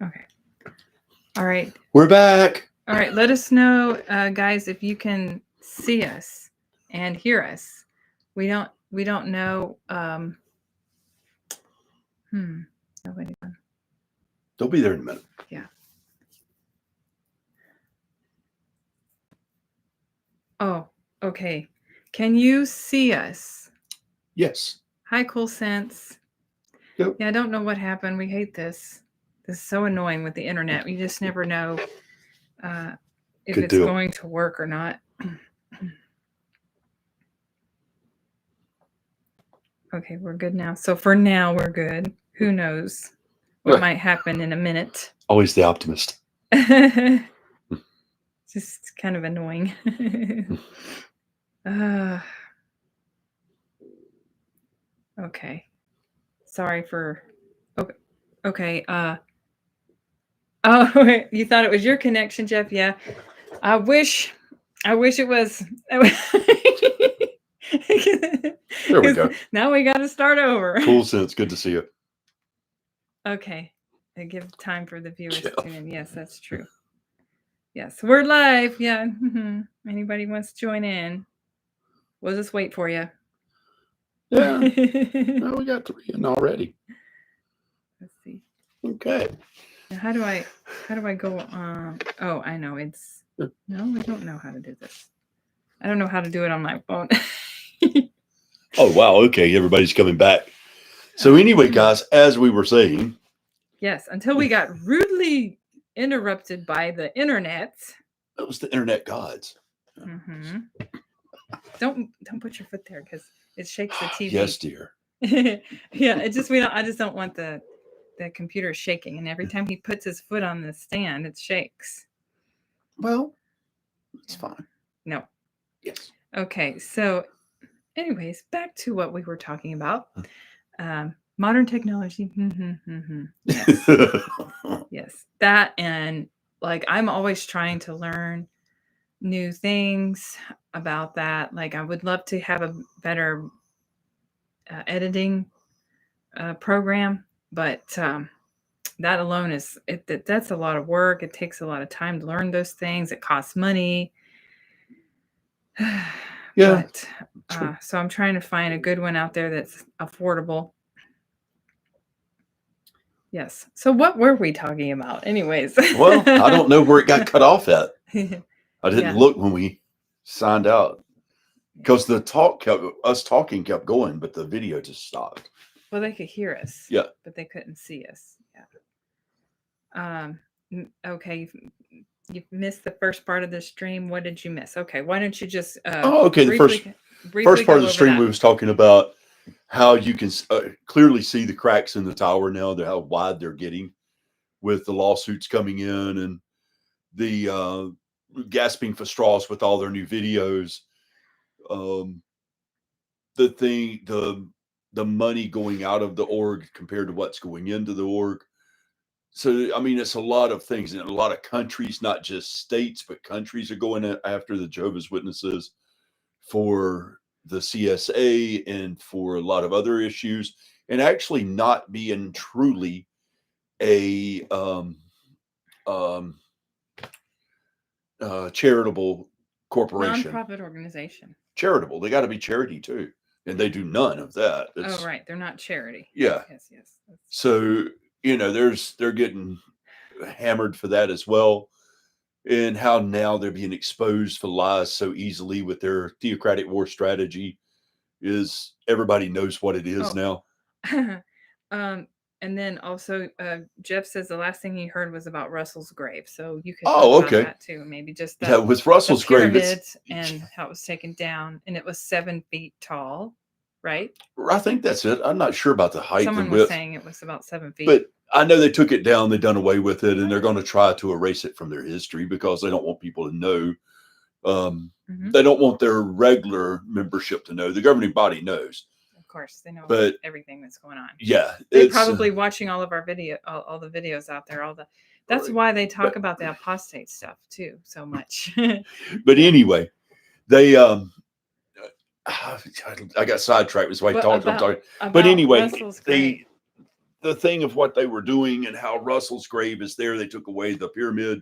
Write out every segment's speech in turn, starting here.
Okay. All right. We're back. All right. Let us know, guys, if you can see us and hear us. We don't know. Nobody. They'll be there in a minute. Yeah. Oh, okay. Can you see us? Yes. Hi, Cool Sense. Yep. Yeah, I don't know what happened. We hate this. This is so annoying with the internet. You just never know if Good it's deal. going to work or not. Okay, we're good now. So for now, we're good. Who knows what might happen in a minute? Always the optimist. Just kind of annoying. Okay. Sorry for. Okay. Oh, you thought it was your connection, Jeff? Yeah. I wish it was. There we go. Now we got to start over. Cool Sense. Good to see you. Okay. I give time for the viewers to tune in. Yes, that's true. Yes, we're live. Yeah. Anybody wants to join in? We'll just wait for you. Yeah. Well, we got 3 in already. Let's see. Okay. Now, how do I go on? Oh, I know. It's no, I don't know how to do this. I don't know how to do it on my phone. Oh, wow. Okay. Everybody's coming back. So anyway, guys, as we were saying. Yes, until we got rudely interrupted by the internet. That was the internet gods. Mm-hmm. Don't put your foot there because it shakes the TV. Yes, dear. Yeah, I just don't want the computer shaking, and every time he puts his foot on the stand, it shakes. Well, it's fine. No. Yes. Okay, so anyways, back to what we were talking about. Modern technology. Yes. Yes. That, and like I'm always trying to learn new things about that. Like I would love to have a better editing program, but that alone that's a lot of work. It takes a lot of time to learn those things. It costs money. Yeah. But, so I'm trying to find a good one out there that's affordable. Yes. So what were we talking about anyways? Well, I don't know where it got cut off at. I didn't look when we signed out because the us talking kept going, but the video just stopped. Well, they could hear us. Yeah. But they couldn't see us. Yeah. Okay. You missed the first part of the stream. What did you miss? Okay. Why don't you just okay. The first part of the stream we was talking about how you can clearly see the cracks in the tower now, how wide they're getting with the lawsuits coming in and the gasping for straws with all their new videos. The money going out of the org compared to what's going into the org. So, I mean, it's a lot of things in a lot of countries, not just states, but countries are going after the Jehovah's Witnesses for the CSA and for a lot of other issues, and actually not being truly a charitable corporation, nonprofit organization. Charitable. They got to be charity too, and they do none of that. Oh, right. They're not charity. Yeah. Yes. So, they're getting hammered for that as well. And how now they're being exposed for lies so easily with their theocratic war strategy is everybody knows what it is now. And then also Jeff says the last thing he heard was about Russell's grave. So you could talk about that too. Maybe just that. Yeah, with Russell's grave and how it was taken down, and it was 7 feet tall, right? I think that's it. I'm not sure about the height. Someone was saying it was about 7 feet. But I know they took it down. They've done away with it, and they're going to try to erase it from their history because they don't want people to know. They don't want their regular membership to know. The governing body knows. Of course, they know everything that's going on. Yeah, they're probably watching all of our all the videos out there. That's why they talk about the apostate stuff too so much. But anyway, they I got sidetracked. That's why I talked. But anyway, the thing of what they were doing and how Russell's grave is there. They took away the pyramid,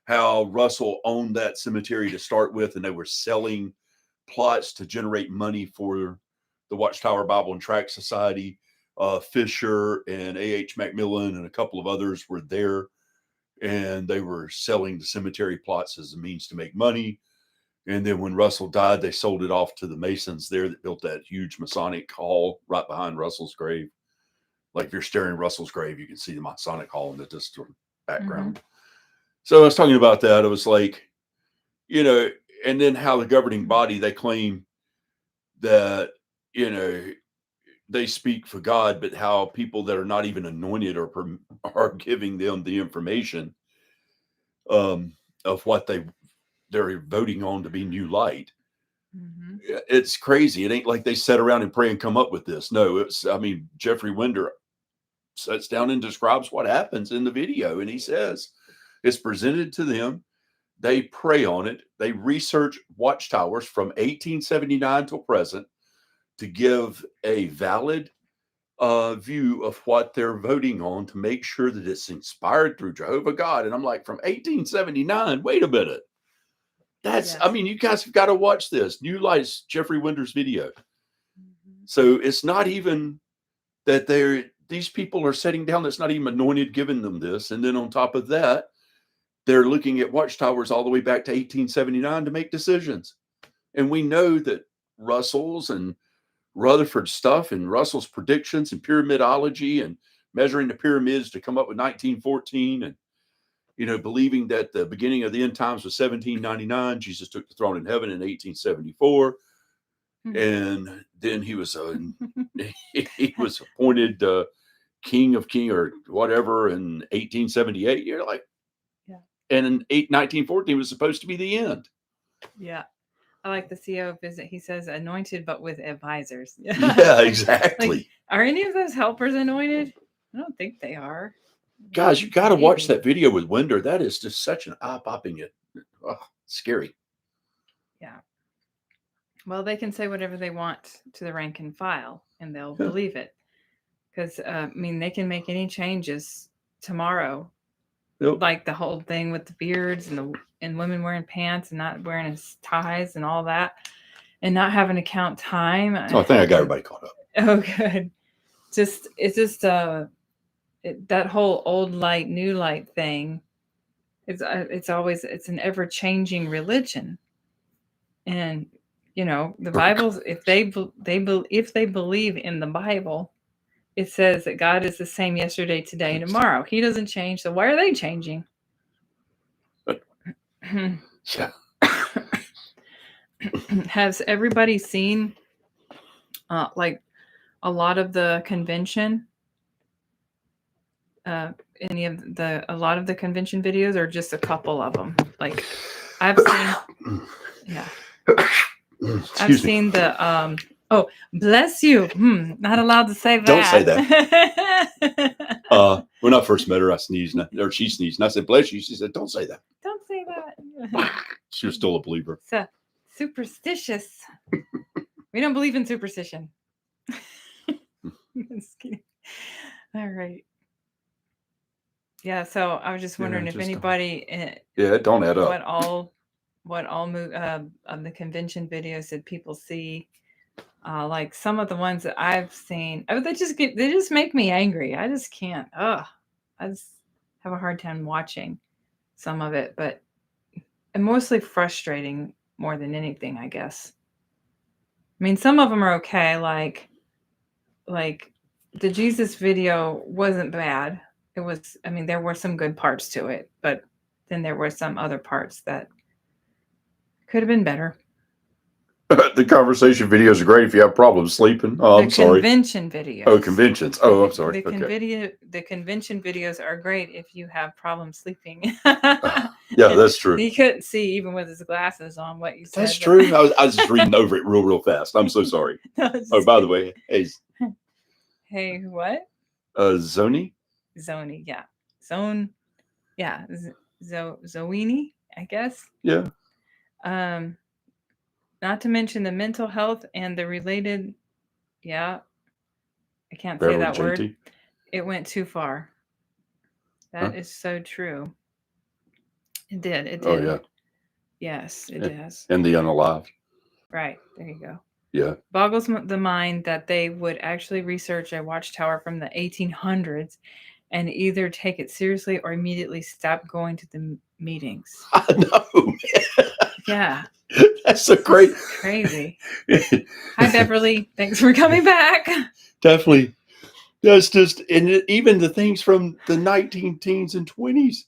how Russell owned that cemetery to start with, and they were selling plots to generate money for the Watchtower Bible and Tract Society. Fisher and A.H. Macmillan and a couple of others were there, and they were selling the cemetery plots as a means to make money. And then when Russell died, they sold it off to the Masons there that built that huge Masonic hall right behind Russell's grave. Like if you're staring at Russell's grave, you can see the Masonic hall in the distant background. Mm-hmm. So I was talking about that. It was like, you know, and then how the governing body, they claim that, you know, they speak for God, but how people that are not even anointed are giving them the information of what they're voting on to be new light. Mm-hmm. It's crazy. It ain't like they sat around and pray and come up with this. No, it's, I mean, Jeffrey Winder sits down and describes what happens in the video. And he says it's presented to them. They pray on it. They research watchtowers from 1879 till present to give a valid view of what they're voting on to make sure that it's inspired through Jehovah God. And I'm like, from 1879, wait a minute. That's, yes. I mean, you guys have got to watch this. New Light's Jeffrey Winder's video. Mm-hmm. So it's not even that these people are sitting down that's not even anointed, giving them this. And then on top of that, they're looking at watchtowers all the way back to 1879 to make decisions. And we know that Russell's and Rutherford's stuff and Russell's predictions and pyramidology and measuring the pyramids to come up with 1914 and, you know, believing that the beginning of the end times was 1799. Jesus took the throne in heaven in 1874. Mm-hmm. And then he was appointed king or whatever in 1878. You're like, yeah. And in 1914 was supposed to be the end. Yeah. I like the CEO visit. He says anointed, but with advisors. Yeah, exactly. Like, are any of those helpers anointed? I don't think they are. Guys, you got to watch that video with Winder. That is just such an eye-popping, scary. Yeah. Well, they can say whatever they want to the rank and file, and they'll believe it. Because, I mean, they can make any changes tomorrow. Yep. Like the whole thing with the beards and women wearing pants and not wearing ties and all that, and not having to count time. Oh, I think I got everybody caught up. Oh, good. It's just that whole old light, new light thing. It's always an ever changing religion, and you know the Bible's if they believe in the Bible. It says that God is the same yesterday, today, and tomorrow. He doesn't change. So why are they changing? Yeah. Has everybody seen like a lot of the convention? A lot of the convention videos, or just a couple of them? Like I've seen. Yeah. I've seen the. Oh, bless you. Not allowed to say that. Don't say that. When I first met her, I sneezed, or she sneezed, and I said, bless you. She said, don't say that. Don't say that. She was still a believer. So superstitious. We don't believe in superstition. Just kidding. All right. Yeah, so I was just wondering if anybody... don't add up. What all of the convention videos did people see? Like some of the ones that I've seen, they just make me angry. I just can't. I just have a hard time watching some of it, but and mostly frustrating more than anything, I guess. I mean, some of them are okay. Like the Jesus video wasn't bad. It was. I mean, there were some good parts to it, but then there were some other parts that could have been better. The conversation videos are great if you have problems sleeping. Oh, I'm sorry. Convention videos. Oh, conventions. Oh, I'm sorry. The convention videos are great if you have problems sleeping. Yeah, that's true. He couldn't see even with his glasses on what you said. That's true. I was just reading over it real fast. I'm so sorry. No, by the way, hey. Hey, what? Zoni? Zoni, yeah. Zone. Yeah. Zoini, I guess. Yeah. Not to mention the mental health and the related, I can't say that word. it went too far. That is so true. It did. It did. Oh yeah. Yes, it does. And the unalived. Right. There you go. Yeah. Boggles the mind that they would actually research a watchtower from the 1800s and either take it seriously or immediately stop going to the meetings. I know. Yeah. That's so great. Crazy. Hi, Beverly. Thanks for coming back. Definitely. That's just, and even the things from the 19 teens and 20s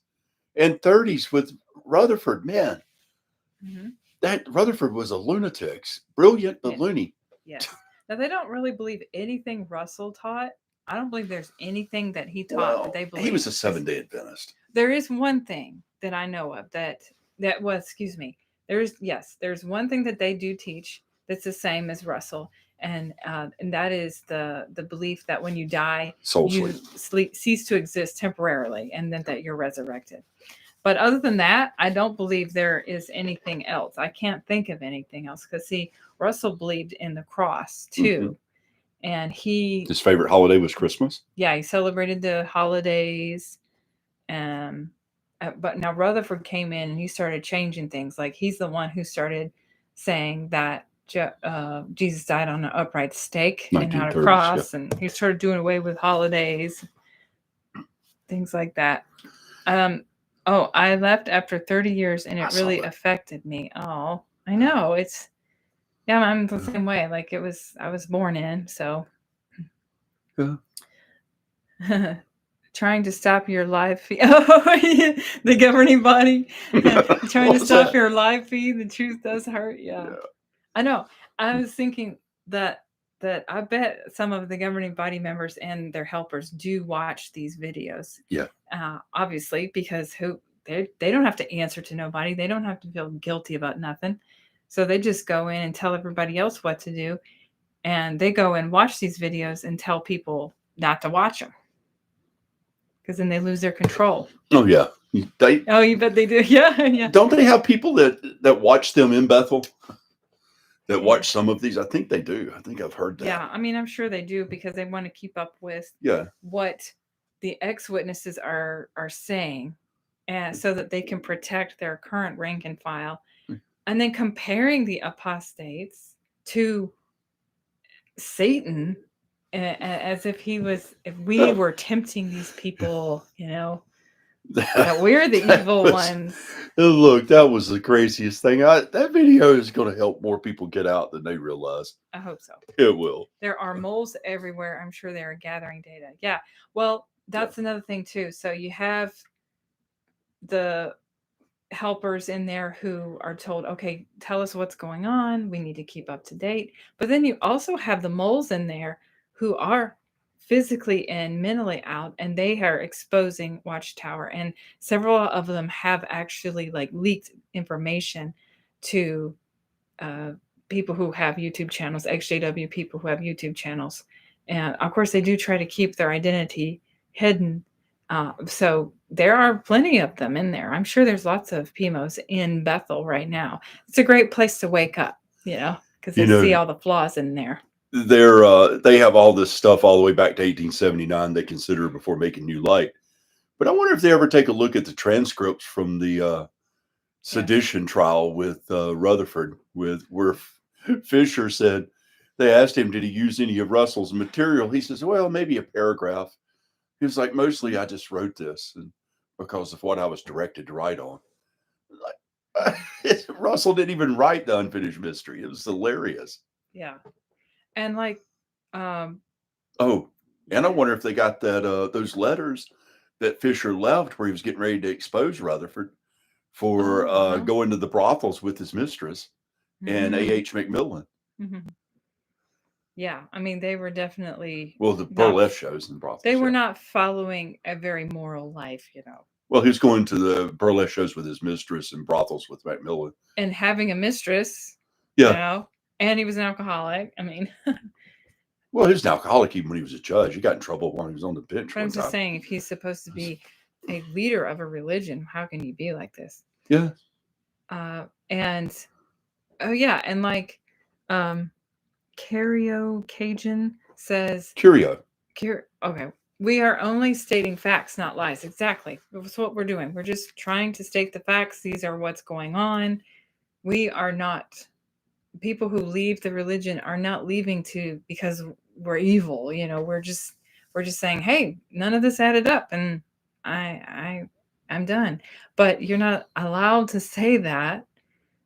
and 30s with Rutherford, man. Mm-hmm. That Rutherford was a lunatic, brilliant but loony. Yes. Now they don't really believe anything Russell taught. I don't believe there's anything that he taught that they believe. He was a Seventh-day Adventist. There is one thing that I know of that was, excuse me. There's one thing that they do teach that's the same as Russell, and that is the belief that when you die, you cease to exist temporarily, and then that you're resurrected. But other than that, I don't believe there is anything else. I can't think of anything else because, see, Russell believed in the cross too. Mm-hmm. And his favorite holiday was Christmas. Yeah, he celebrated the holidays. But now Rutherford came in and he started changing things. Like he's the one who started saying that Jesus died on an upright stake and not a cross. Yeah. And he started doing away with holidays, things like that. Oh, I left after 30 years and it really affected me. Oh, I know. Yeah, I'm the same way. Like I was born in, so. Yeah. Trying to stop your live feed. Oh, the governing body. Trying to stop your live feed. The truth does hurt. Yeah. I know. I was thinking that I bet some of the governing body members and their helpers do watch these videos. Yeah. Obviously, because they don't have to answer to nobody. They don't have to feel guilty about nothing. So they just go in and tell everybody else what to do. And they go and watch these videos and tell people not to watch them. Because then they lose their control. Oh, yeah. You bet they do. Yeah. Don't they have people that watch them in Bethel? That watch some of these? I think they do. I think I've heard that. Yeah, I mean, I'm sure they do because they want to keep up with what the ex-witnesses are saying, and so that they can protect their current rank and file. And then comparing the apostates to Satan as if we were tempting these people, that we're the evil ones. Look, that was the craziest thing. That video is going to help more people get out than they realize. I hope so. It will. There are moles everywhere. I'm sure they are gathering data. Yeah. Well, that's another thing too. So you have the helpers in there who are told, okay, tell us what's going on. We need to keep up to date. But then you also have the moles in there who are physically and mentally out, and they are exposing Watchtower, and several of them have actually leaked information to people who have YouTube channels, XJW people who have YouTube channels, and of course they do try to keep their identity hidden. So there are plenty of them in there. I'm sure there's lots of PMOs in Bethel right now. It's a great place to wake up, because they see all the flaws in there. They have all this stuff all the way back to 1879 they consider before making new light. But I wonder if they ever take a look at the transcripts from the sedition trial with Rutherford, where Fisher said, they asked him, did he use any of Russell's material? He says, well, maybe a paragraph. He was like, mostly I just wrote this and because of what I was directed to write on. Russell didn't even write the Unfinished Mystery. It was hilarious. Yeah. And and I wonder if they got that those letters that Fisher left where he was getting ready to expose Rutherford for going to the brothels with his mistress and A.H. McMillan. Mm-hmm. Yeah, I mean, they were definitely the burlesque shows and brothels. They were not following a very moral life, Well, he was going to the burlesque shows with his mistress and brothels with Macmillan. And having a mistress, and he was an alcoholic. I mean, well, he was an alcoholic even when he was a judge. He got in trouble when he was on the bench. But I'm just saying, if he's supposed to be a leader of a religion, how can he be like this? Yeah. Cario Cajun says Curio. Okay. We are only stating facts, not lies. Exactly. That's what we're doing. We're just trying to state the facts. These are what's going on. We are not people who leave the religion are not leaving to because we're evil. We're just saying, hey, none of this added up, and I'm done. But you're not allowed to say that.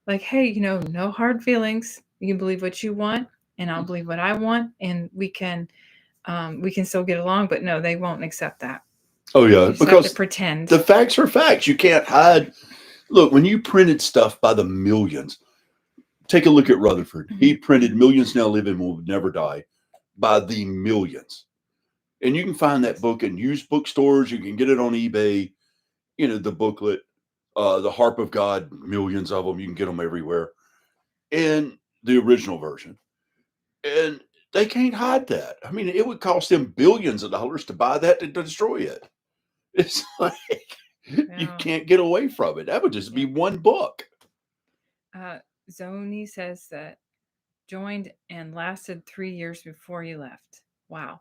Like, hey, no hard feelings. You can believe what you want, and I'll believe what I want, and we can still get along. But no, they won't accept that. Oh yeah, You just have to because pretend. the facts are facts. You can't hide. Look, when you printed stuff by the millions, take a look at Rutherford. He printed Millions Now Live and Will Never Die by the millions. And you can find that book in used bookstores. You can get it on eBay. The booklet, The Harp of God, millions of them. You can get them everywhere. And the original version. And they can't hide that. I mean, it would cost them billions of dollars to buy that to destroy it. It's like you can't get away from it. That would just be one book. Zoni says that joined and lasted 3 years before you left. Wow.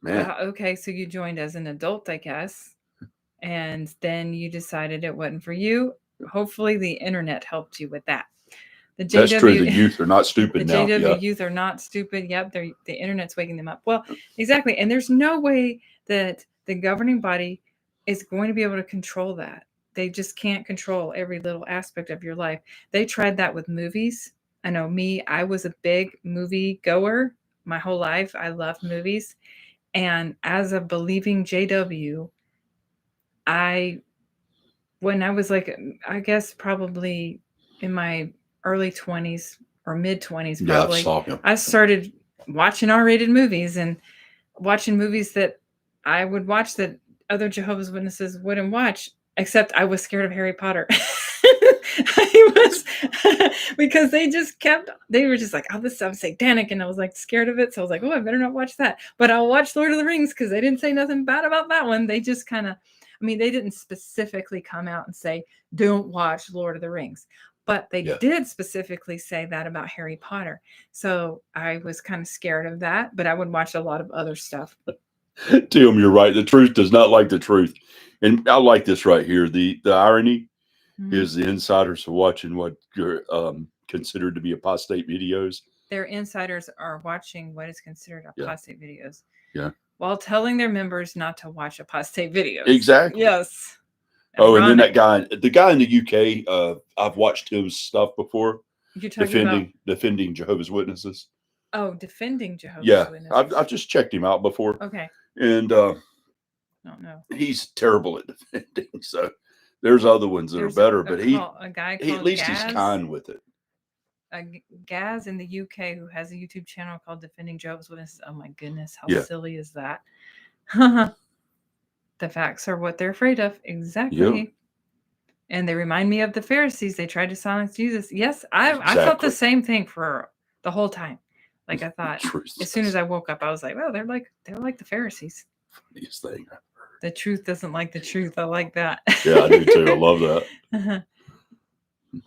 Man. Okay, so you joined as an adult, I guess, and then you decided it wasn't for you. Hopefully the internet helped you with that. That's true. The youth are not stupid the now. JW Yeah. youth are not stupid. Yep, the internet's waking them up. Well, exactly. And there's no way that the governing body is going to be able to control that. They just can't control every little aspect of your life. They tried that with movies. I know me, I was a big movie goer my whole life. I loved movies. And as a believing JW, when I was like, I guess probably in my early 20s or mid 20s, probably, I started watching R-rated movies and watching movies that I would watch that other Jehovah's Witnesses wouldn't watch, except I was scared of Harry Potter. I was because they were just like, oh, this stuff's satanic, and I was like scared of it. So I was like, oh, I better not watch that. But I'll watch Lord of the Rings because they didn't say nothing bad about that one. They just kind of, they didn't specifically come out and say, don't watch Lord of the Rings. But they did specifically say that about Harry Potter. So I was kind of scared of that, but I would watch a lot of other stuff. Tim, you're right. The truth does not like the truth. And I like this right here. The irony is the insiders are watching what you're considered to be apostate videos. Their insiders are watching what is considered apostate videos. Yeah. While telling their members not to watch apostate videos. Exactly. Yes. Oh, and then the guy in the UK, I've watched his stuff before. You're talking defending Jehovah's Witnesses. Oh, defending Jehovah's Witnesses. I've just checked him out before. Okay. And no. He's terrible at defending. So there's other ones that are better, but a guy called at least Gaz, he's kind with it. Gaz in the UK who has a YouTube channel called Defending Jehovah's Witnesses. Oh my goodness, how silly is that? The facts are what they're afraid of. Exactly. Yep. And they remind me of the Pharisees. They tried to silence Jesus. Yes, I thought the same thing for the whole time. Like I thought, as soon as I woke up, I was like, "Oh, they're like the Pharisees." Funniest thing. The truth doesn't like the truth. I like that. Yeah, I do too. I love that.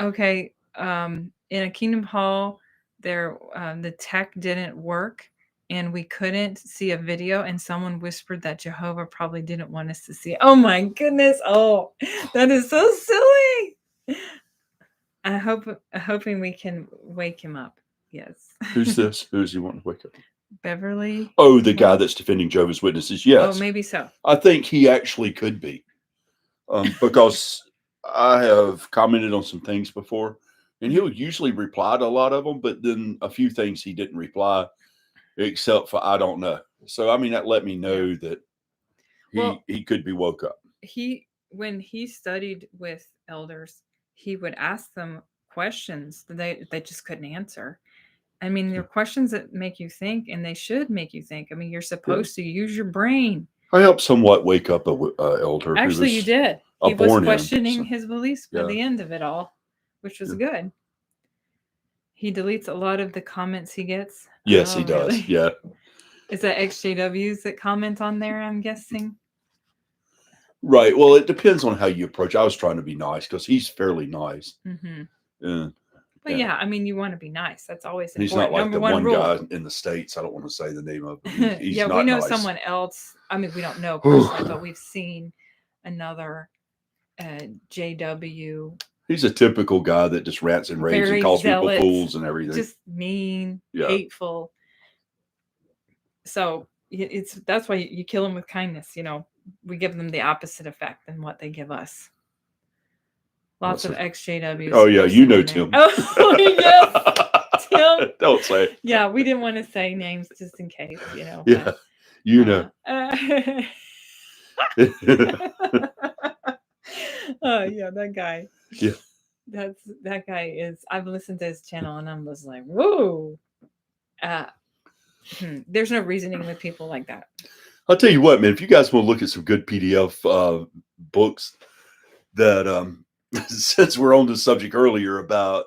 Okay. In a Kingdom Hall, the tech didn't work, and we couldn't see a video. And someone whispered that Jehovah probably didn't want us to see it. Oh my goodness! Oh, that is so silly. Hoping we can wake him up. Yes. Who's this? Who's he wanting to wake up? Beverly. Oh, the guy that's defending Jehovah's Witnesses. Yes. Oh, maybe so. I think he actually could be, because I have commented on some things before, and he'll usually reply to a lot of them, but then a few things he didn't reply, except for I don't know. So I mean, that let me know that he could be woke up. When he studied with elders, he would ask them questions that they just couldn't answer. I mean, they're questions that make you think, and they should make you think. I mean, you're supposed to use your brain. I helped somewhat wake up a elder. Actually, you did. He was questioning his beliefs by the end of it all, which was good. He deletes a lot of the comments he gets. Yes, he does. Really? Yeah. Is that XJWs that comment on there, I'm guessing? Right. Well, it depends on how you approach. I was trying to be nice because he's fairly nice. Mm-hmm. Yeah. But yeah, I mean, you want to be nice. That's always He's important. not like Number the one one rule. guy in the States. I don't want to say the name of him. He's Yeah, not we know nice. someone else. I mean, we don't know personally, but we've seen another JW. He's a typical guy that just rants and raves and Very calls people zealot, fools and everything. Just mean, Yeah. hateful. So that's why you kill them with kindness. You know, we give them the opposite effect than what they give us. Lots of ex-JWs. Oh yeah, you know Tim. Oh yes, Tim. Don't say it. Yeah, we didn't want to say names just in case, you know. Yeah, but, you know. Oh yeah, that guy. Yeah. That guy is. I've listened to his channel and I'm just like, whoa. There's no reasoning with people like that. I'll tell you what, man. If you guys want to look at some good PDF books, that since we're on the subject earlier about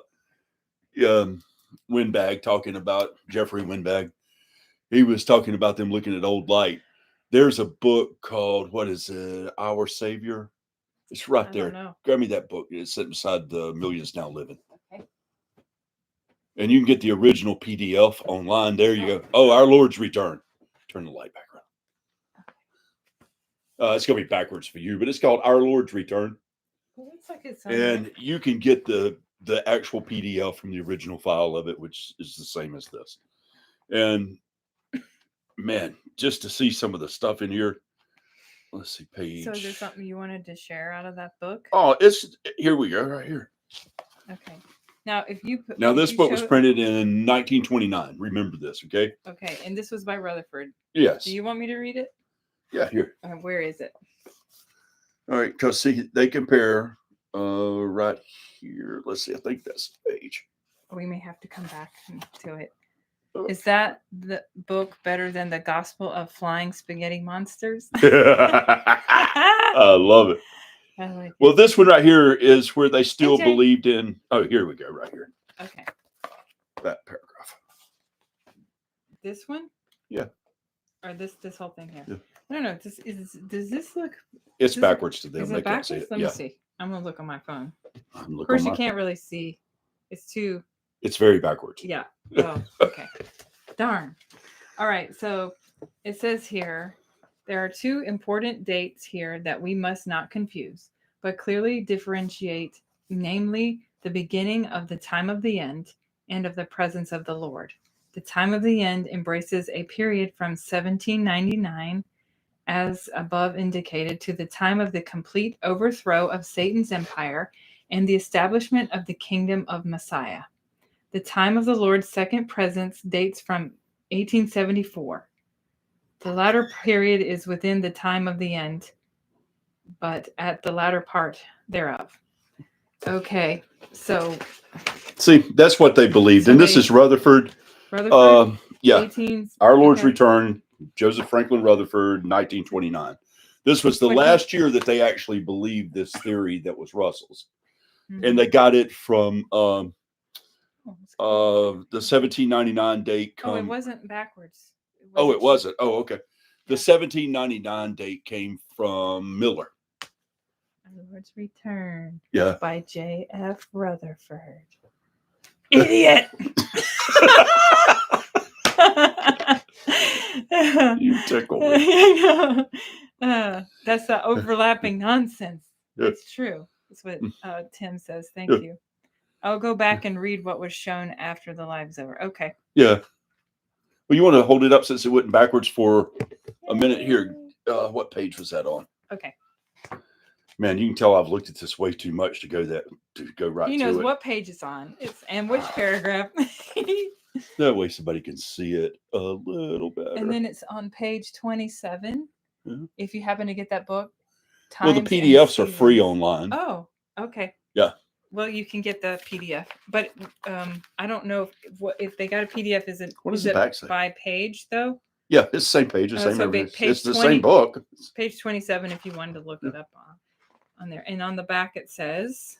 Windbag talking about Jeffrey Windbag, he was talking about them looking at old light. There's a book called, what is it? Our Savior. It's right there. Grab me that book. It's sitting beside the Millions Now Living. Okay. And you can get the original PDF online. There you go. Oh, Our Lord's Return. Turn the light back around. It's going to be backwards for you, but it's called Our Lord's Return. It looks like it's and you can get the actual PDF from the original file of it, which is the same as this. And man, just to see some of the stuff in here. Let's see, page. So is there something you wanted to share out of that book? Oh, here we go, right here. Okay. Now, if you put... Now, this book was printed in 1929. Remember this, okay? Okay, and this was by Rutherford. Yes. Do you want me to read it? Yeah, here. Where is it? All right, because see, they compare right here. Let's see, I think that's the page. We may have to come back to it. Is that the book better than the Gospel of Flying Spaghetti Monsters? I love it. I like well, this one right here is where they still believed in. Oh, here we go, right here. Okay. That paragraph. This one? Yeah. Or this whole thing here? Yeah. I don't know. Does this look? It's backwards to them. Is it backwards? Let me see. I'm gonna look on my phone. Of course, you can't really see. It's too. It's very backwards. Yeah. Oh, okay. Darn. All right. So it says here, there are two important dates here that we must not confuse, but clearly differentiate, namely the beginning of the time of the end and of the presence of the Lord. The time of the end embraces a period from 1799, as above indicated, to the time of the complete overthrow of Satan's empire and the establishment of the kingdom of Messiah. The time of the Lord's second presence dates from 1874. The latter period is within the time of the end, but at the latter part thereof. Okay, so... See, that's what they believed. And this is Rutherford. Yeah. Our Lord's Return, Joseph Franklin Rutherford, 1929. This was the last year that they actually believed this theory that was Russell's. Mm-hmm. And they got it from... the 1799 date it wasn't backwards. It wasn't. Oh, okay. The 1799 date came from Miller. Our Lord's Return. Yeah. By J.F. Rutherford. Idiot. You tickle me. That's the overlapping nonsense. It's true. That's what Tim says. Thank you. I'll go back and read what was shown after the live's over. Okay. Yeah. Well, you want to hold it up since it went backwards for a minute here. What page was that on? Okay. Man, you can tell I've looked at this way too much to go right to it. He knows what page it's on. And which paragraph. That way somebody can see it a little better. And then it's on page 27. Mm-hmm. If you happen to get that book. Well, the PDFs are free online. Oh, okay. Yeah. Well, you can get the PDF, but I don't know if they got a PDF. Is it by page though? Yeah, it's the same page. It's the same book. Page 27. If you wanted to look it up on there, and on the back it says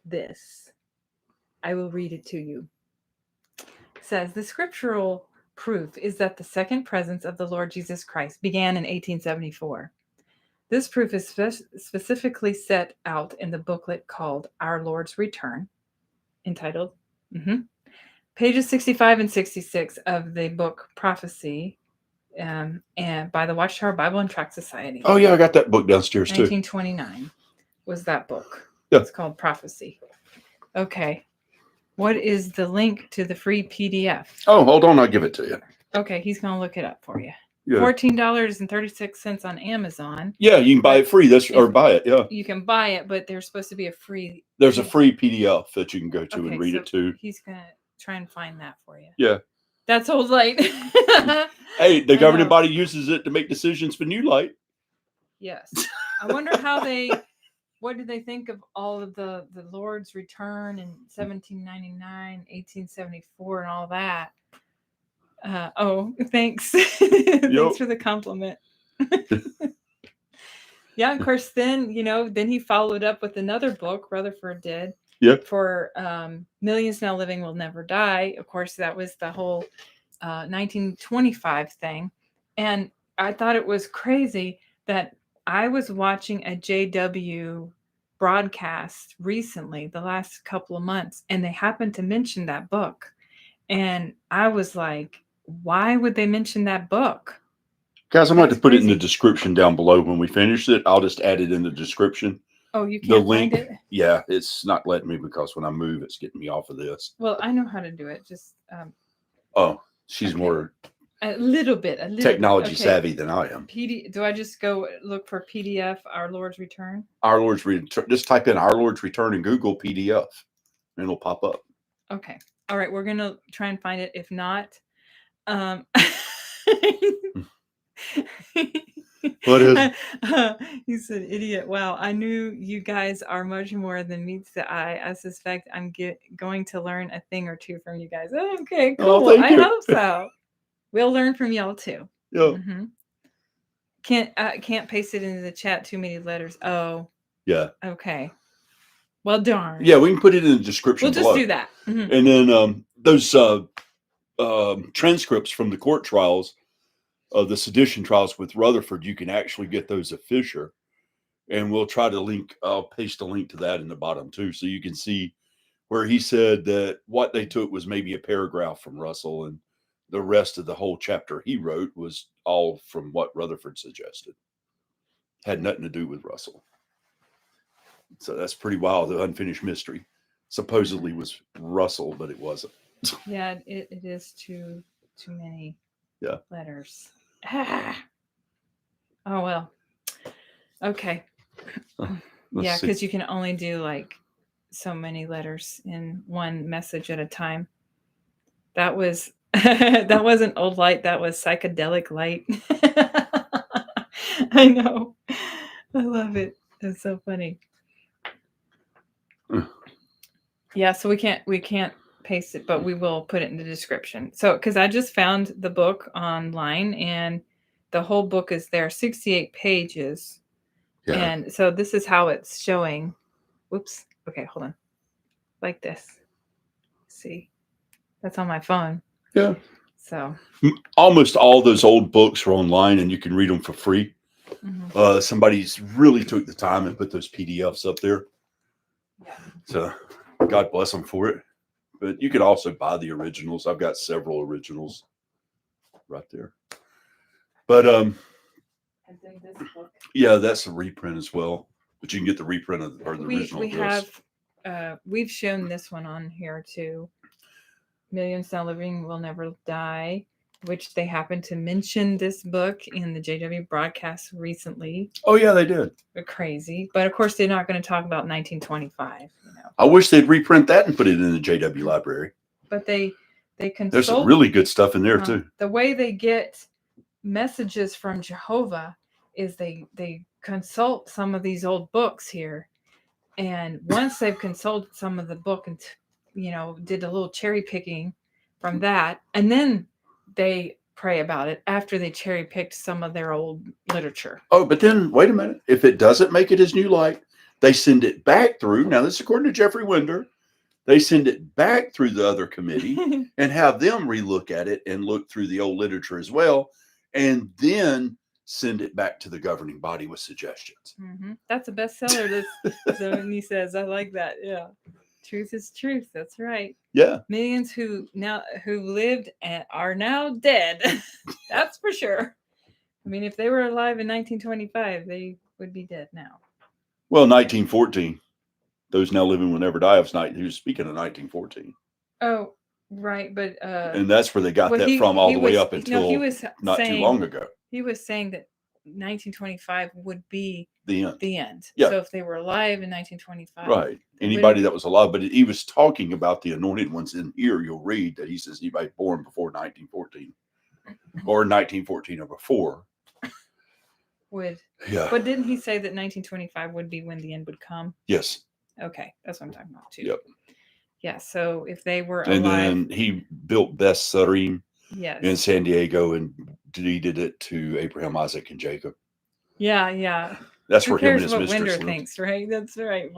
this. I will read it to you. It says the scriptural proof is that the second presence of the Lord Jesus Christ began in 1874. This proof is specifically set out in the booklet called Our Lord's Return. entitled. Pages 65 and 66 of the book Prophecy, and by the Watchtower Bible and Tract Society. Oh yeah, I got that book downstairs too. 1929 was that book. Yeah. It's called Prophecy. Okay. What is the link to the free PDF? Oh, hold on, I'll give it to you. Okay, he's going to look it up for you. Yeah. $14.36 on Amazon. Yeah, you can buy it free. Or buy it. Yeah. You can buy it, but there's supposed to be a free. There's a free PDF that you can go to Okay, and read it too. He's going to try and find that for you. Yeah. That's old light. Hey, the governing body uses it to make decisions for new light. Yes. I wonder what did they think of all of the Lord's return in 1799, 1874 and all that? Thanks. Thanks for the compliment. Yeah, of course, then he followed up with another book, Rutherford did. Yep. For Millions Now Living Will Never Die. Of course, that was the whole 1925 thing. And I thought it was crazy that I was watching a JW broadcast recently, the last couple of months, and they happened to mention that book. And I was like, why would they mention that book? Guys, I'm going to put it in the description down below when we finish it. I'll just add it in the description. Oh, you can't find it? Yeah, it's not letting me because when I move, it's getting me off of this. Well, I know how to do it. Just she's more a little bit technology savvy than I am. Do I just go look for PDF, Our Lord's Return? Our Lord's Return. Just type in Our Lord's Return and Google PDF, and it'll pop up. Okay. All right. We're gonna try and find it. If not, What is it? He said, idiot. Wow. I knew you guys are much more than meets the eye. I suspect I'm going to learn a thing or two from you guys. Okay, cool. Oh, thank you. I hope so. We'll learn from y'all too. Yeah. Can't paste it into the chat. Too many letters. Oh. Yeah. Okay. Well, darn. Yeah, we can put it in the description. We'll just do that. And then those transcripts from the court trials, the sedition trials with Rutherford, you can actually get those at Fisher, and we'll try to I'll paste a link to that in the bottom too, so you can see where he said that what they took was maybe a paragraph from Russell, and the rest of the whole chapter he wrote was all from what Rutherford suggested. Had nothing to do with Russell. So that's pretty wild. The unfinished mystery supposedly was Russell, but it wasn't. Yeah, it is too many letters. Oh, well. Okay. Yeah, because you can only do like so many letters in one message at a time. That was that wasn't old light. That was psychedelic light. I know. I love it. It's so funny. Yeah, so we can't paste it, but we will put it in the description. So, because I just found the book online, and the whole book is there, 68 pages. Yeah. And so this is how it's showing. Whoops. Okay, hold on. Like this. See, that's on my phone. Yeah. So almost all those old books are online, and you can read them for free. Somebody's really took the time and put those PDFs up there. Yeah. So God bless them for it. But you could also buy the originals. I've got several originals right there. But yeah, that's a reprint as well. But you can get the reprint of the original. We've shown this one on here too. Millions Now Living Will Never Die, which they happened to mention this book in the JW broadcast recently. Oh yeah, they did. They're crazy, but of course they're not going to talk about 1925. I wish they'd reprint that and put it in the JW library. But they consult. There's some really good stuff in there too. The way they get messages from Jehovah is they consult some of these old books here, and once they've consulted some of the book and did a little cherry picking from that, and then they pray about it after they cherry picked some of their old literature. Oh, but then wait a minute. If it doesn't make it as new light, they send it back through. Now, this is according to Jeffrey Winder. They send it back through the other committee and have them relook at it and look through the old literature as well, and then send it back to the governing body with suggestions. That's a bestseller. So he says, I like that. Yeah. Truth is truth. That's right. Yeah. Millions who lived and are now dead. That's for sure. I mean, if they were alive in 1925, they would be dead now. Well, 1914. Those now living will never die. He was speaking of 1914. Oh, right, but and that's where they got that from all the way up until he was not too long ago. He was saying that 1925 would be The end. The end. Yeah. So if they were alive in 1925, right? Anybody that was alive, but he was talking about the anointed ones in here. You'll read that he says anybody born before 1914 or 1914 or before would. Yeah. But didn't he say that 1925 would be when the end would come? Yes. Okay, that's what I'm talking about too. Yep. Yeah. So if they were and alive, then he built Beth Sutterim yes, in San Diego and deeded it to Abraham, Isaac, and Jacob. Yeah, yeah. That's Who where him and cares his what mistress Winder lived. thinks, right? That's right.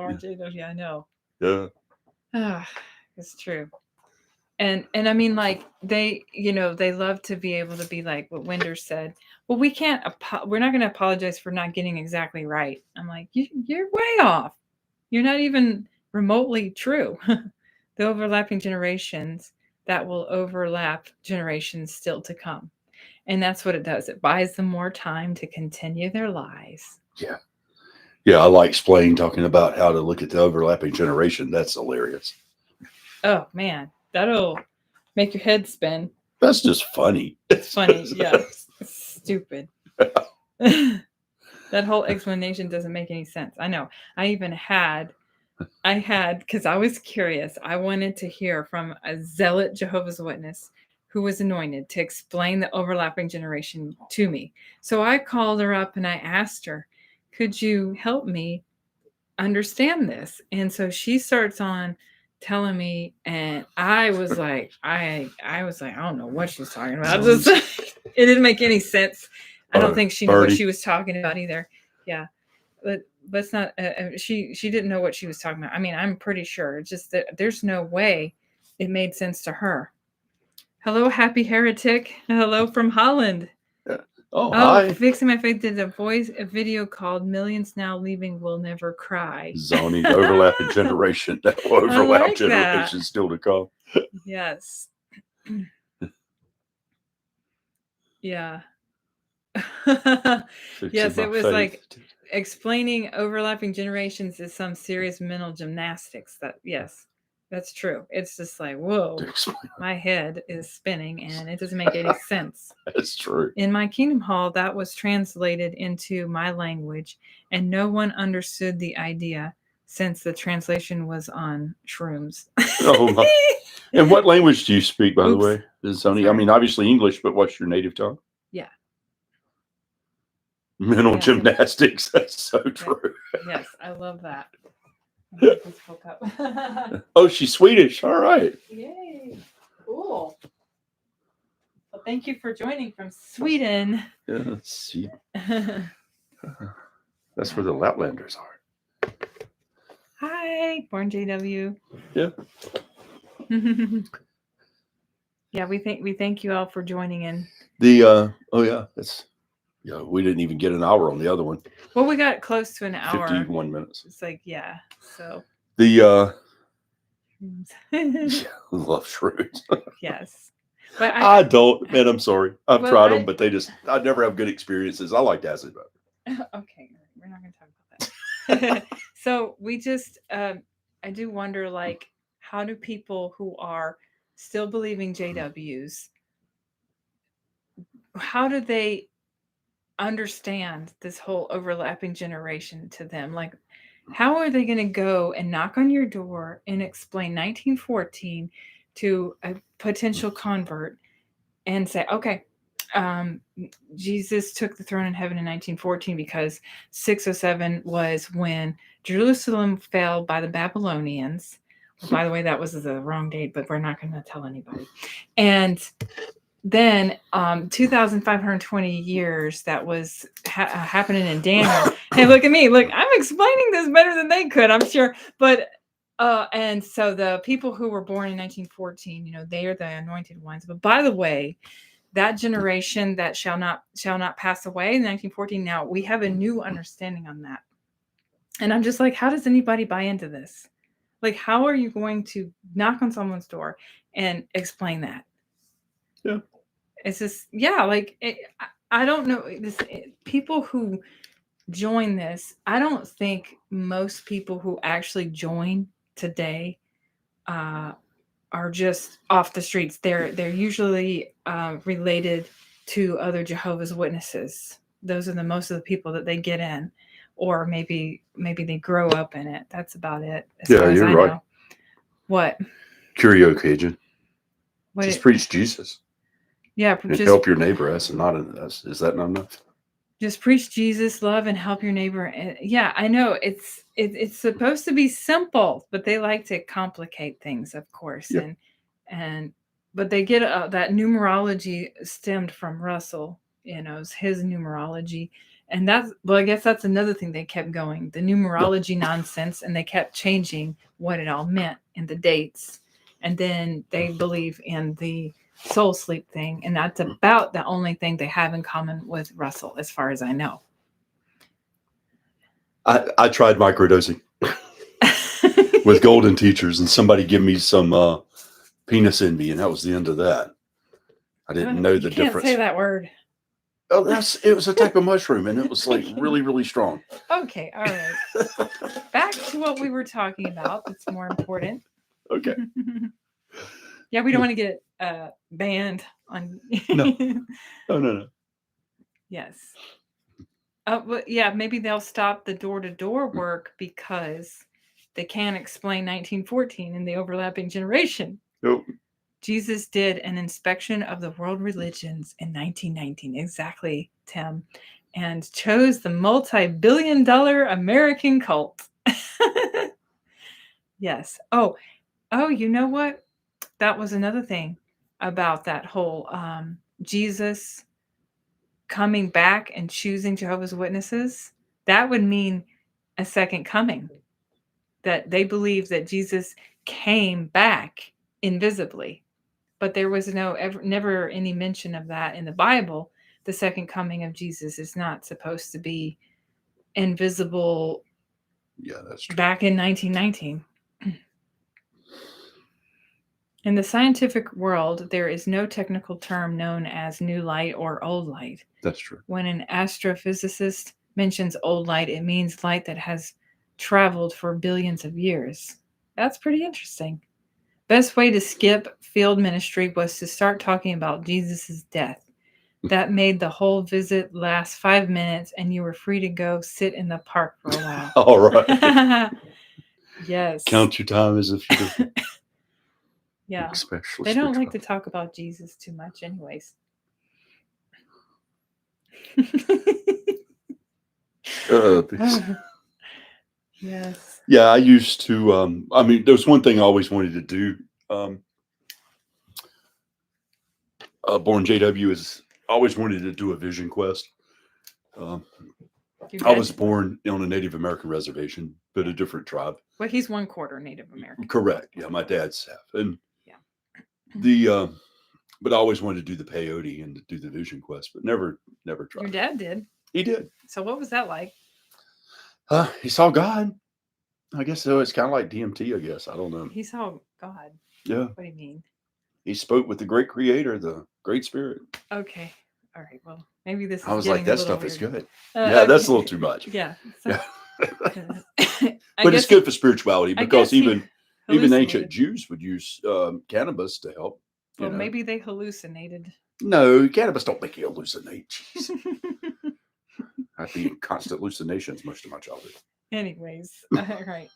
Yeah, I know. Yeah. It's true. And I mean, like they love to be able to be like what Winder said. Well, we're not going to apologize for not getting exactly right. I'm like, you're way off. You're not even remotely true. The overlapping generations that will overlap generations still to come. And that's what it does. It buys them more time to continue their lies. Yeah. Yeah, I like Splain talking about how to look at the overlapping generation. That's hilarious. Oh, man. That'll make your head spin. That's just funny. It's funny. Yeah. It's stupid. That whole explanation doesn't make any sense. I know. I had, because I was curious, I wanted to hear from a zealot Jehovah's Witness who was anointed to explain the overlapping generation to me. So I called her up and I asked her, could you help me understand this? And so she starts on telling me, and I was like, I don't know what she's talking about. It didn't make any sense. I don't think she knew what she was talking about either. Yeah. But let's not, she didn't know what she was talking about. I mean, I'm pretty sure. It's just that there's no way it made sense to her. Hello, Happy Heretic. Hello from Holland. Oh, hi. Fixing My Faith did a video called Millions Now Leaving Will Never Cry. Zoning overlapping generation. That will overlap generation still to come. Yes. Yeah. Yes, it was like explaining overlapping generations is some serious mental gymnastics. Yes, that's true. It's just like, whoa, my head is spinning and it doesn't make any sense. That's true. In my Kingdom Hall, that was translated into my language and no one understood the idea since the translation was on shrooms. Oh my. And what language do you speak, by the way? Zoni? I mean, obviously English, but what's your native tongue? Yeah. Mental gymnastics. That's so true. Yes, I love that. Oh, she's Swedish. All right. Yay. Cool. Well, thank you for joining from Sweden. Yeah, see. That's where the Laplanders are. Hi, Born JW. Yeah. Yeah, we thank you all for joining in. Yeah, we didn't even get an hour on the other one. Well, we got close to an hour. 51 minutes. It's like, yeah. So love shrooms. Yes. But I don't, man, I'm sorry. I've tried them, but I never have good experiences. I like acid, but okay, we're not going to talk about that. So we just I do wonder, like, how do people who are still believing JWs, how do they understand this whole overlapping generation to them? Like, how are they going to go and knock on your door and explain 1914 to a potential convert and say, okay, Jesus took the throne in heaven in 1914 because 607 was when Jerusalem fell by the Babylonians. Well, by the way, that was the wrong date, but we're not going to tell anybody. And then 2,520 years that was happening in Daniel. Hey, look at me. Look, I'm explaining this better than they could, I'm sure. But and so the people who were born in 1914, they are the anointed ones. But by the way, that generation that shall not pass away in 1914, now we have a new understanding on that. And I'm just like, how does anybody buy into this? Like, how are you going to knock on someone's door and explain that? Yeah. It's just, yeah, like, I don't know. People who join this, I don't think most people who actually join today are just off the streets. They're usually related to other Jehovah's Witnesses. Those are most of the people that they get in, or maybe they grow up in it. That's about it. As Yeah, far as you're I right. know. What? Curio Cajun. What? Just preach Jesus. Yeah, And just help your neighbor. That's not enough. Is that not enough? just preach Jesus, love, and help your neighbor. Yeah, I know it's supposed to be simple, but they like to complicate things, of course. Yep. And but they get that numerology stemmed from Russell, his numerology. And I guess that's another thing they kept going, the numerology nonsense, and they kept changing what it all meant and the dates. And then they believe in the soul sleep thing, and that's about the only thing they have in common with Russell, as far as I know. I tried microdosing with golden teachers, and somebody give me some penis envy, and that was the end of that. I didn't know the difference. Can't say that word. Oh, it was a type of mushroom, and it was like really, really strong. Okay, all right. Back to what we were talking about. That's more important. Okay. Yeah, we don't want to get banned on. No. Yes. But yeah, maybe they'll stop the door-to-door work because they can't explain 1914 in the overlapping generation. Nope. Jesus did an inspection of the world religions in 1919, exactly, Tim, and chose the multi-billion-dollar American cult. Yes. Oh, you know what? That was another thing about that whole Jesus coming back and choosing Jehovah's Witnesses. That would mean a second coming. That they believe that Jesus came back invisibly. But there was never any mention of that in the Bible. The second coming of Jesus is not supposed to be invisible. Yeah, that's true. Back in 1919. In the scientific world, there is no technical term known as new light or old light. That's true. When an astrophysicist mentions old light, it means light that has traveled for billions of years. That's pretty interesting. Best way to skip field ministry was to start talking about Jesus' death. That made the whole visit last 5 minutes, and you were free to go sit in the park for a while. All right. Yes. Count your time as if you Yeah. Especially they don't like to talk about Jesus too much anyways. Yes. Yeah, I used to there was one thing I always wanted to do. Born JW is always wanted to do a vision quest. I was born on a Native American reservation, but a different tribe. Well, he's 1/4 Native American. Correct. Yeah, my dad's half. And yeah. But I always wanted to do the peyote and to do the vision quest, but never tried. Your dad did. He did. So what was that like? He saw God. I guess so. It's kind of like DMT, I guess. I don't know. He saw God. Yeah. What do you mean? He spoke with the great creator, the great spirit. Okay. All right. Well, maybe this is I was like, that stuff weird. is good. Yeah, that's a little too much. Yeah. Yeah. But it's good for spirituality because even ancient Jews would use cannabis to help. Well, maybe they hallucinated. No, cannabis don't make you hallucinate. Jeez. I'd be in constant hallucinations most of my childhood. Anyways, right.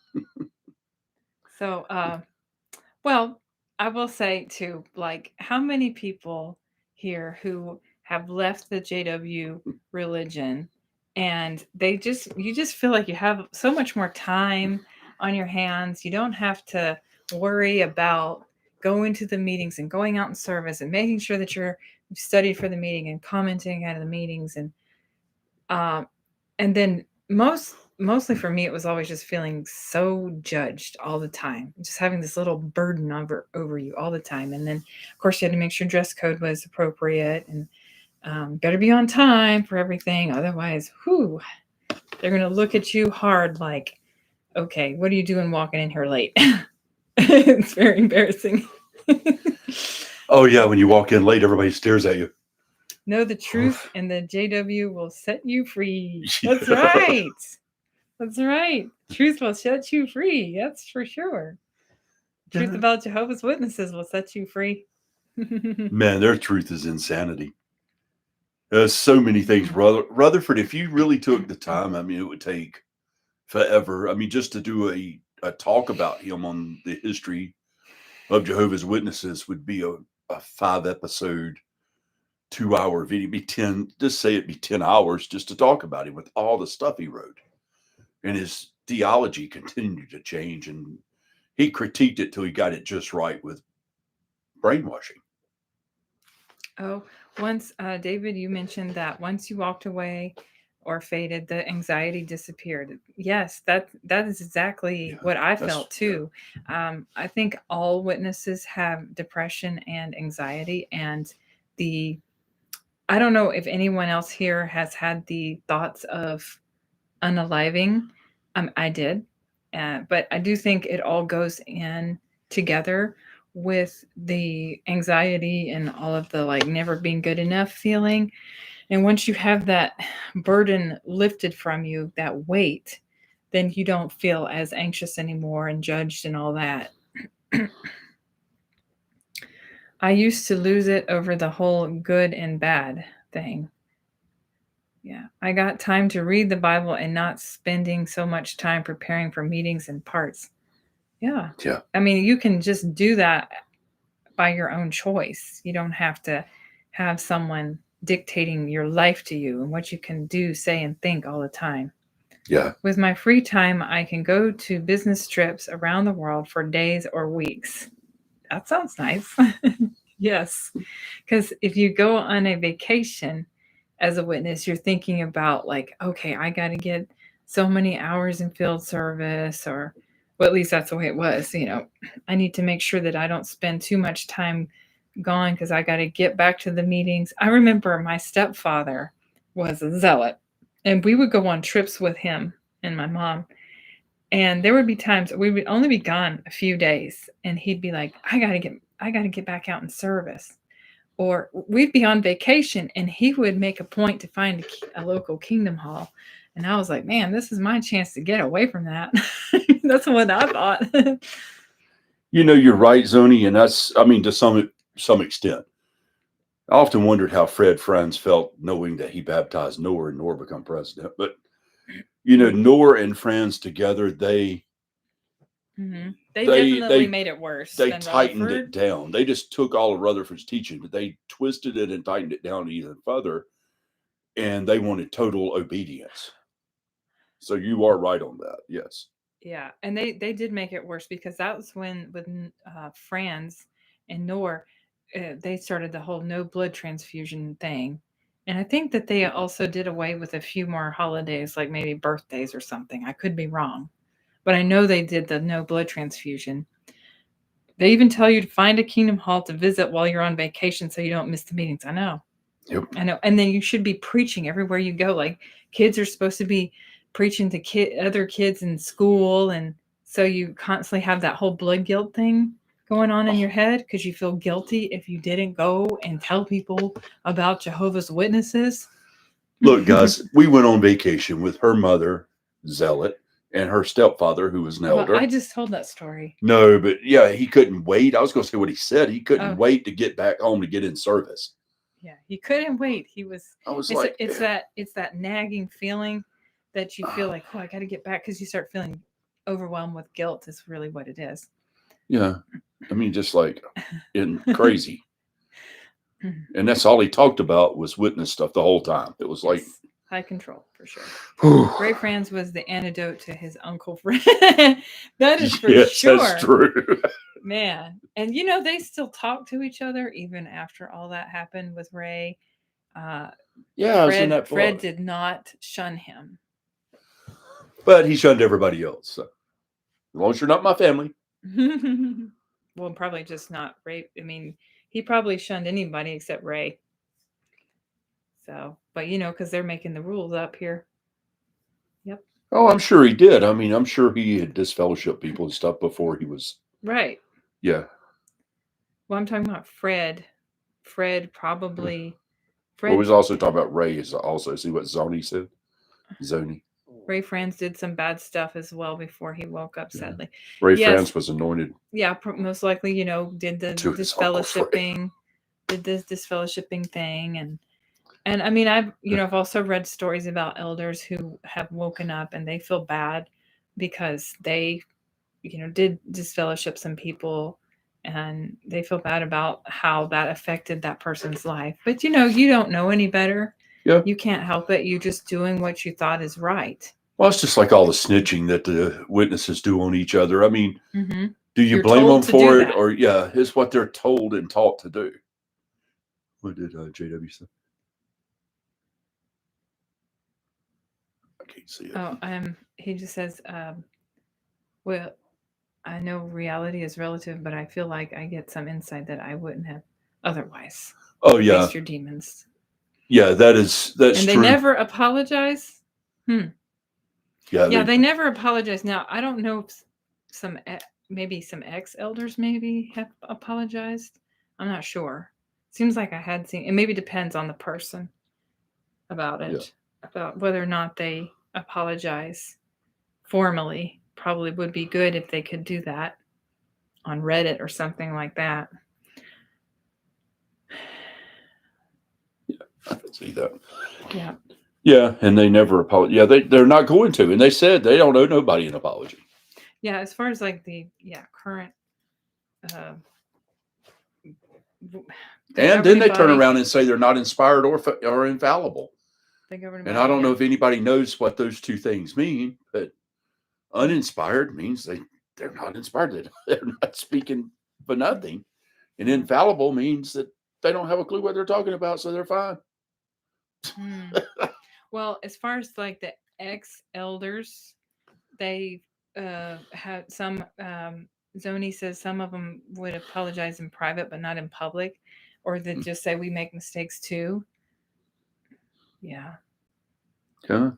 So, well, I will say too, like, how many people here who have left the JW religion and you just feel like you have so much more time on your hands. You don't have to worry about going to the meetings and going out in service and making sure that you've studied for the meeting and commenting out of the meetings. And then mostly for me, it was always just feeling so judged all the time, just having this little burden over you all the time. And then, of course, you had to make sure dress code was appropriate and better be on time for everything. Otherwise, they're going to look at you hard like, okay, what are you doing walking in here late? It's very embarrassing. Oh yeah, when you walk in late, everybody stares at you. Know the truth, and the JW will set you free. Yeah. That's right. That's right. Truth will set you free. That's for sure. Truth Yeah. about Jehovah's Witnesses will set you free. Man, their truth is insanity. There's so many things, Rutherford. If you really took the time, I mean, it would take forever. I mean, just to do a talk about him on the history of Jehovah's Witnesses would be a 5-episode, 2-hour video. It'd be 10. Just say it'd be 10 hours just to talk about him with all the stuff he wrote, and his theology continued to change, and he critiqued it till he got it just right with brainwashing. Oh, once, David, you mentioned that once you walked away or faded, the anxiety disappeared. Yes, that is exactly Yeah, what I that's- felt too. I think all witnesses have depression and anxiety, and I don't know if anyone else here has had the thoughts of unaliving. I did, but I do think it all goes in together with the anxiety and all of the like never being good enough feeling. And once you have that burden lifted from you, that weight, then you don't feel as anxious anymore and judged and all that. I used to lose it over the whole good and bad thing. Yeah, I got time to read the Bible and not spending so much time preparing for meetings and parts. Yeah. Yeah. I mean, you can just do that by your own choice. You don't have to have someone dictating your life to you and what you can do, say, and think all the time. Yeah. With my free time, I can go to business trips around the world for days or weeks. That sounds nice. Yes. Because if you go on a vacation as a witness, you're thinking about, like, okay, I got to get so many hours in field service, or, well, at least that's the way it was. I need to make sure that I don't spend too much time gone because I got to get back to the meetings. I remember my stepfather was a zealot, and we would go on trips with him and my mom. And there would be times we would only be gone a few days, and he'd be like, I gotta get back out in service. Or we'd be on vacation, and he would make a point to find a local Kingdom Hall. And I was like, man, this is my chance to get away from that. That's what I thought. You're right, Zoni, and that's, I mean, to some extent. I often wondered how Fred Franz felt knowing that he baptized Noor and Noor become president. But Noor and Franz together, they They They- definitely they- made it worse. they than tightened Rutherford. it down. They just took all of Rutherford's teaching, but they twisted it and tightened it down even further, and they wanted total obedience. So you are right on that. Yes. Yeah, and they did make it worse, because that was when with Franz and Noor, they started the whole no blood transfusion thing, and I think that they also did away with a few more holidays, like maybe birthdays or something. I could be wrong, but I know they did the no blood transfusion. They even tell you to find a Kingdom Hall to visit while you're on vacation so you don't miss the meetings. I know. Yep. I know. And then you should be preaching everywhere you go. Like, kids are supposed to be preaching to other kids in school. And so you constantly have that whole blood guilt thing going on in your head because you feel guilty if you didn't go and tell people about Jehovah's Witnesses. Look, guys, we went on vacation with her mother, Zealot, and her stepfather, who was an elder. Well, I just told that story. No, but yeah, he couldn't wait. I was going to say what he said. He couldn't Oh. wait to get back home to get in service. Yeah, he couldn't wait. He was. I was It's, like, it's that nagging feeling that you feel like, oh, I got to get back, because you start feeling overwhelmed with guilt. Is really what it is. yeah. I mean, just like crazy. And that's all he talked about was witness stuff the whole time. It was like Yes, high control for sure. whew. Ray Franz was the antidote to his Uncle Fred. That is for Yes, sure. that's true. Man. And they still talk to each other even after all that happened with Ray. Yeah, I was in that Fred book. did not shun him. But he shunned everybody else. So as long as you're not my family. Well, probably just not Ray. I mean, he probably shunned anybody except Ray. So, but because they're making the rules up here. Yep. Oh, I'm sure he did. I mean, I'm sure he had disfellowship people and stuff before he was. Right. Yeah. Well, I'm talking about Fred. Fred probably. Well, we Fred was also talking about Ray. Is also see what Zoni said. Zoni. Ray Franz did some bad stuff as well before he woke up. Yeah. Sadly, Ray yes, France was anointed yeah, most likely, did the to his Uncle Fred. disfellowshipping, did this disfellowshipping thing, and I mean, I've also read stories about elders who have woken up and they feel bad because they, did disfellowship some people, and they feel bad about how that affected that person's life. But you don't know any better. Yeah. You can't help it. You're just doing what you thought is right. Well, it's just like all the snitching that the witnesses do on each other. I mean, Mm-hmm. do you You're blame told them to for do it, that. or it's what they're told and taught to do? What did JW say? I can't see it. Oh, he just says, well, I know reality is relative, but I feel like I get some insight that I wouldn't have otherwise. Oh yeah, Face your demons. yeah, that's And they true. never apologize. Yeah, Yeah, they never apologize. Now I don't know if maybe some ex-elders maybe have apologized. I'm not sure. Seems like I had seen. It maybe depends on the person about it, Yeah. about whether or not they apologize formally. Probably would be good if they could do that on Reddit or something like that. Yeah, I can see that. Yeah. Yeah, and they never apologize. Yeah, they're not going to, and they said they don't owe nobody an apology. Yeah, as far as like the current. And then they turn around and say they're not inspired or infallible. And I don't know if anybody knows what those two things mean, but uninspired means they're not inspired. They're not speaking for nothing. And infallible means that they don't have a clue what they're talking about, so they're fine. Well, as far as like the ex-elders, they had some. Zoni says some of them would apologize in private, but not in public, or they just say we make mistakes too. Yeah. Yeah.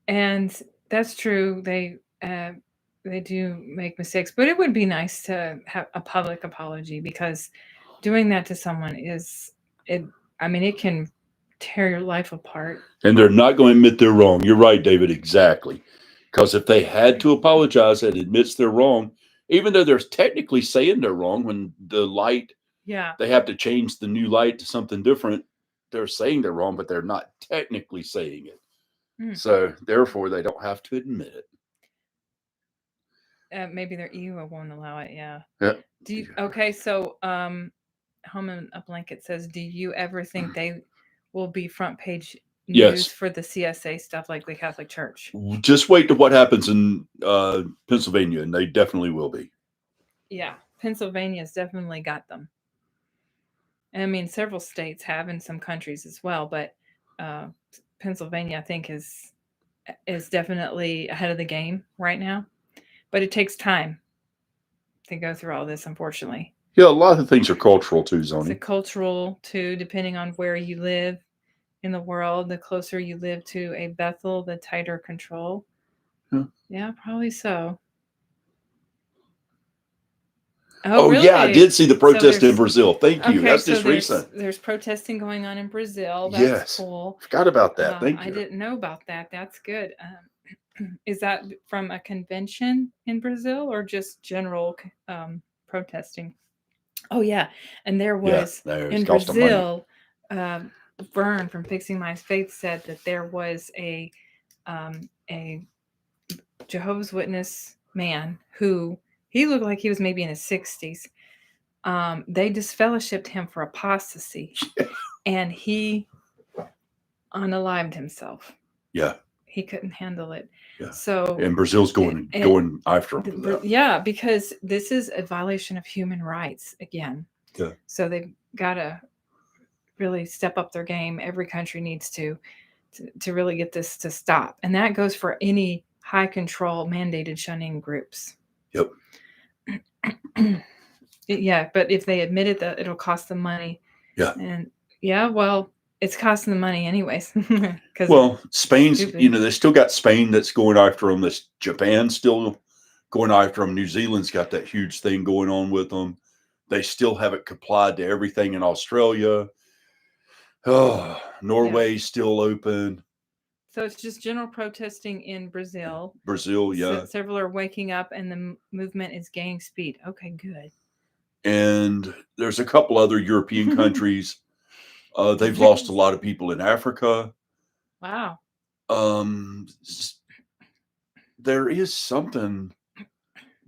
And that's true. They do make mistakes, but it would be nice to have a public apology, because doing that to someone it can tear your life apart. And they're not going to admit they're wrong. You're right, David, exactly. Because if they had to apologize and admits they're wrong, even though they're technically saying they're wrong, when the light, they have to change the new light to something different, they're saying they're wrong, but they're not technically saying it. So therefore, they don't have to admit it. Maybe their ego won't allow it. Yeah. Yeah. Okay, so Home in a Blanket says, do you ever think they will be front page news for the CSA stuff like the Catholic Church? Just wait to what happens in Pennsylvania, and they definitely will be. Yeah, Pennsylvania's definitely got them. And I mean, several states have, in some countries as well, but Pennsylvania, I think, is definitely ahead of the game right now. But it takes time to go through all this, unfortunately. Yeah, a lot of things are cultural too, Zoni. It's cultural too, depending on where you live in the world. The closer you live to a Bethel, the tighter control. Yeah, probably so. Oh really? Yeah, I did see the protest in Brazil. Thank you. That's just recent. There's protesting going on in Brazil. That's cool. Forgot about that. Thank you. I didn't know about that. That's good. Is that from a convention in Brazil or just general protesting? Oh yeah, and there was in Brazil. Vern from Fixing My Faith said that there was a Jehovah's Witness man who he looked like he was maybe in his 60s. They disfellowshipped him for apostasy, and he unalived himself. Yeah. He couldn't handle it. Yeah. So and Brazil's going after him. Yeah, because this is a violation of human rights again. Yeah. So they've got to really step up their game. Every country needs to really get this to stop. And that goes for any high control mandated shunning groups. Yep. Yeah, but if they admit it, that it'll cost them money. Yeah. And yeah, well, it's costing them money anyways. Because Well, Spain's, stupid. they still got Spain that's going after them. This Japan's still going after them. New Zealand's got that huge thing going on with them. They still haven't complied to everything in Australia. Oh, Norway's still open. So it's just general protesting in Brazil. Brazil, yeah. Several are waking up and the movement is gaining speed. Okay, good. And there's a couple other European countries. They've lost a lot of people in Africa. Wow. There is something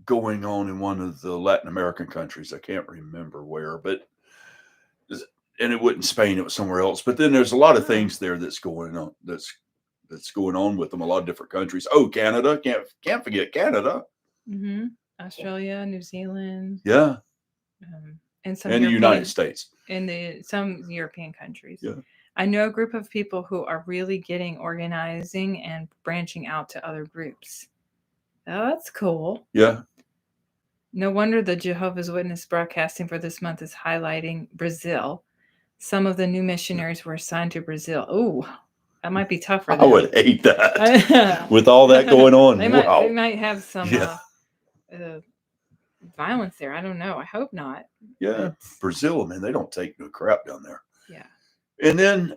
going on in one of the Latin American countries. I can't remember where, and it wasn't Spain, it was somewhere else. But then there's a lot of things there that's going on. That's going on with them. A lot of different countries. Oh, Canada, can't forget Canada. Mm-hmm. Australia, New Zealand. Yeah. And some the United States. In some European countries. Yeah. I know a group of people who are really getting organizing and branching out to other groups. Oh, that's cool. Yeah. No wonder the Jehovah's Witness broadcasting for this month is highlighting Brazil. Some of the new missionaries were assigned to Brazil. Oh, that might be tough for them. I would hate that. With all that going on. They might have some violence there. I don't know. I hope not. Yeah. Brazil, man, they don't take no crap down there. Yeah. And then,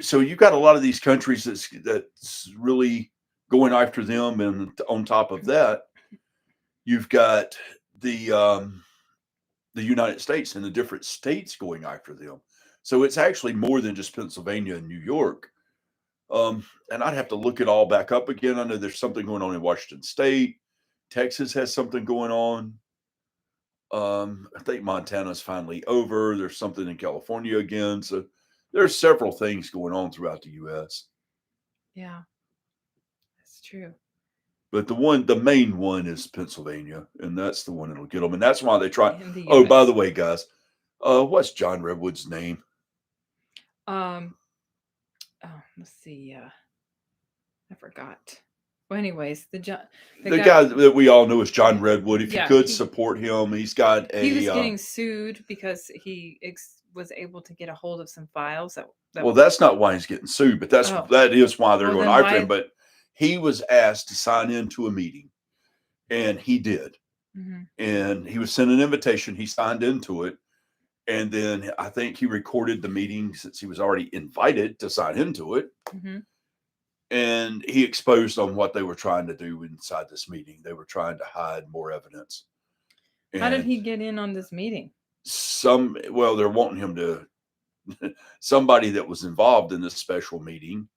so you've got a lot of these countries that's really going after them. And on top of that, you've got the United States and the different states going after them. So it's actually more than just Pennsylvania and New York. And I'd have to look it all back up again. I know there's something going on in Washington State. Texas has something going on. I think Montana's finally over. There's something in California again. So there's several things going on throughout the U.S. Yeah, that's true. But the main one is Pennsylvania, and that's the one that'll get them. And that's why they try. Oh, by the way, guys, what's John Redwood's name? Let's see. I forgot. Well, anyways, the guy that we all know is John Redwood. If you could support him, he's got a. He was getting sued because he was able to get a hold of some files. Well, that's not why he's getting sued, but that is why they're going after him. But he was asked to sign into a meeting, and he did. Mm-hmm. And he was sent an invitation. He signed into it. And then I think he recorded the meeting since he was already invited to sign into it. Mm-hmm. And he exposed on what they were trying to do inside this meeting. They were trying to hide more evidence. How did he get in on this meeting? They're wanting him to, somebody that was involved in this special meeting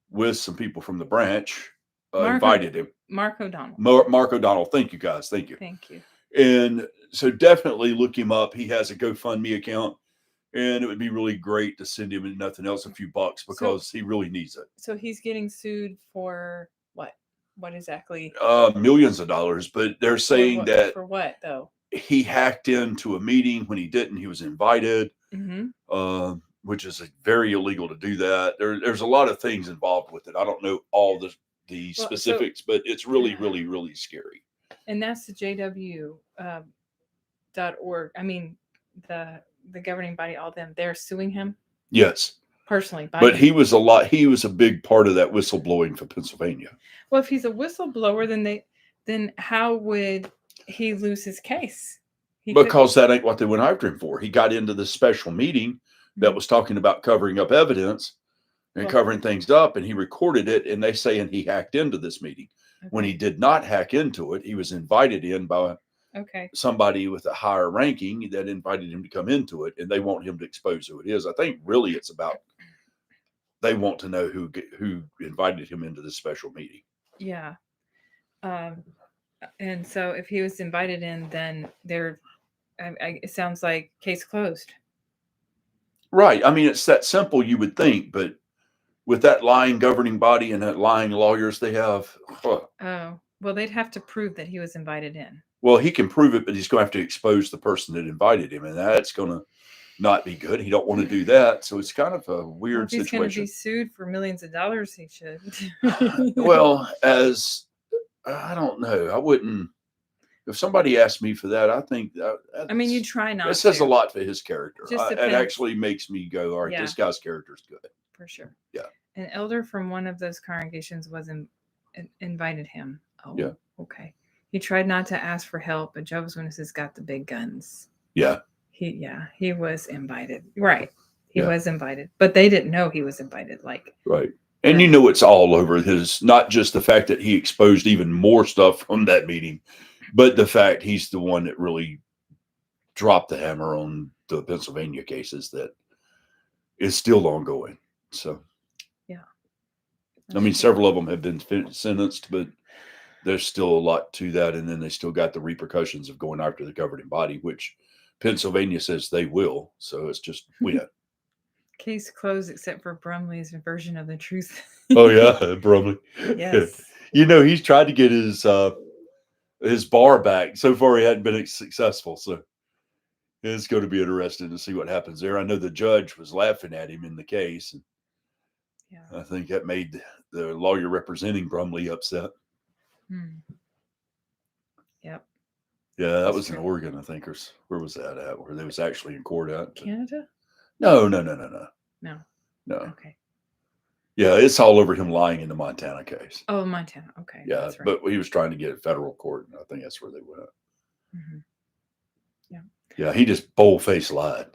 with some people from the branch invited him. Mark O'Donnell. Mark O'Donnell. Thank you, guys. Thank you. Thank you. And so definitely look him up. He has a GoFundMe account, and it would be really great to send him, if nothing else, a few bucks because he really needs it. So he's getting sued for what? What exactly? Millions of dollars, but they're saying that for what though? He hacked into a meeting when he didn't. He was invited, which is very illegal to do that. There's a lot of things involved with it. I don't know all the specifics, but it's really, really, really scary. And that's the JW.org. I mean, the governing body, all them, they're suing him. Yes. Personally. But he was a big part of that whistleblowing for Pennsylvania. Well, if he's a whistleblower, then how would he lose his case? Because that ain't what they went after him for. He got into this special meeting that was talking about covering up evidence and covering things up, and he recorded it, and they saying he hacked into this meeting. Okay. When he did not hack into it, he was invited in by somebody with a higher ranking that invited him to come into it, and they want him to expose who it is. I think really it's about they want to know who invited him into this special meeting. Yeah. And so if he was invited in, then it sounds like case closed. Right. I mean, it's that simple, you would think, but with that lying governing body and that lying lawyers they have. Oh, well, they'd have to prove that he was invited in. Well, he can prove it, but he's going to have to expose the person that invited him, and that's going to not be good. He don't want to do that, so it's kind of a weird situation. If he's going to be sued for millions of dollars, he should. Well, I don't know. I wouldn't. if somebody asked me for that, I think I mean, you try not it says to. a lot for his character. Just It depends. actually makes me go, all right, Yeah. this guy's character is good. For sure. Yeah. An elder from one of those congregations invited him. Oh, Yeah. Okay. He tried not to ask for help, but Jehovah's Witnesses got the big guns. Yeah. He was invited. Right. He Yeah. was invited, but they didn't know he was invited. Like, Right. And Yeah. you know, it's all over his, not just the fact that he exposed even more stuff from that meeting, but the fact he's the one that really dropped the hammer on the Pennsylvania cases that is still ongoing. So, Yeah. I mean, several of them have been sentenced, but there's still a lot to that. And then they still got the repercussions of going after the governing body, which Pennsylvania says they will. So it's just, Case closed except for Brumley's version of the truth. Oh yeah, Brumley. Yes. You know, he's tried to get his bar back. So far, he hadn't been successful. So it's going to be interesting to see what happens there. I know the judge was laughing at him in the case. And Yeah. I think that made the lawyer representing Brumley upset. Yep. Yeah, that That's was in true. Oregon, I think. Or where was that at? Where they was actually in court at? Canada? No. No. No. Okay. Yeah, it's all over him lying in the Montana case. Oh, Montana. Okay. Yeah, That's right. but he was trying to get it federal court, and I think that's where they went. Mhm. Yeah. Yeah, he just bold-faced lied.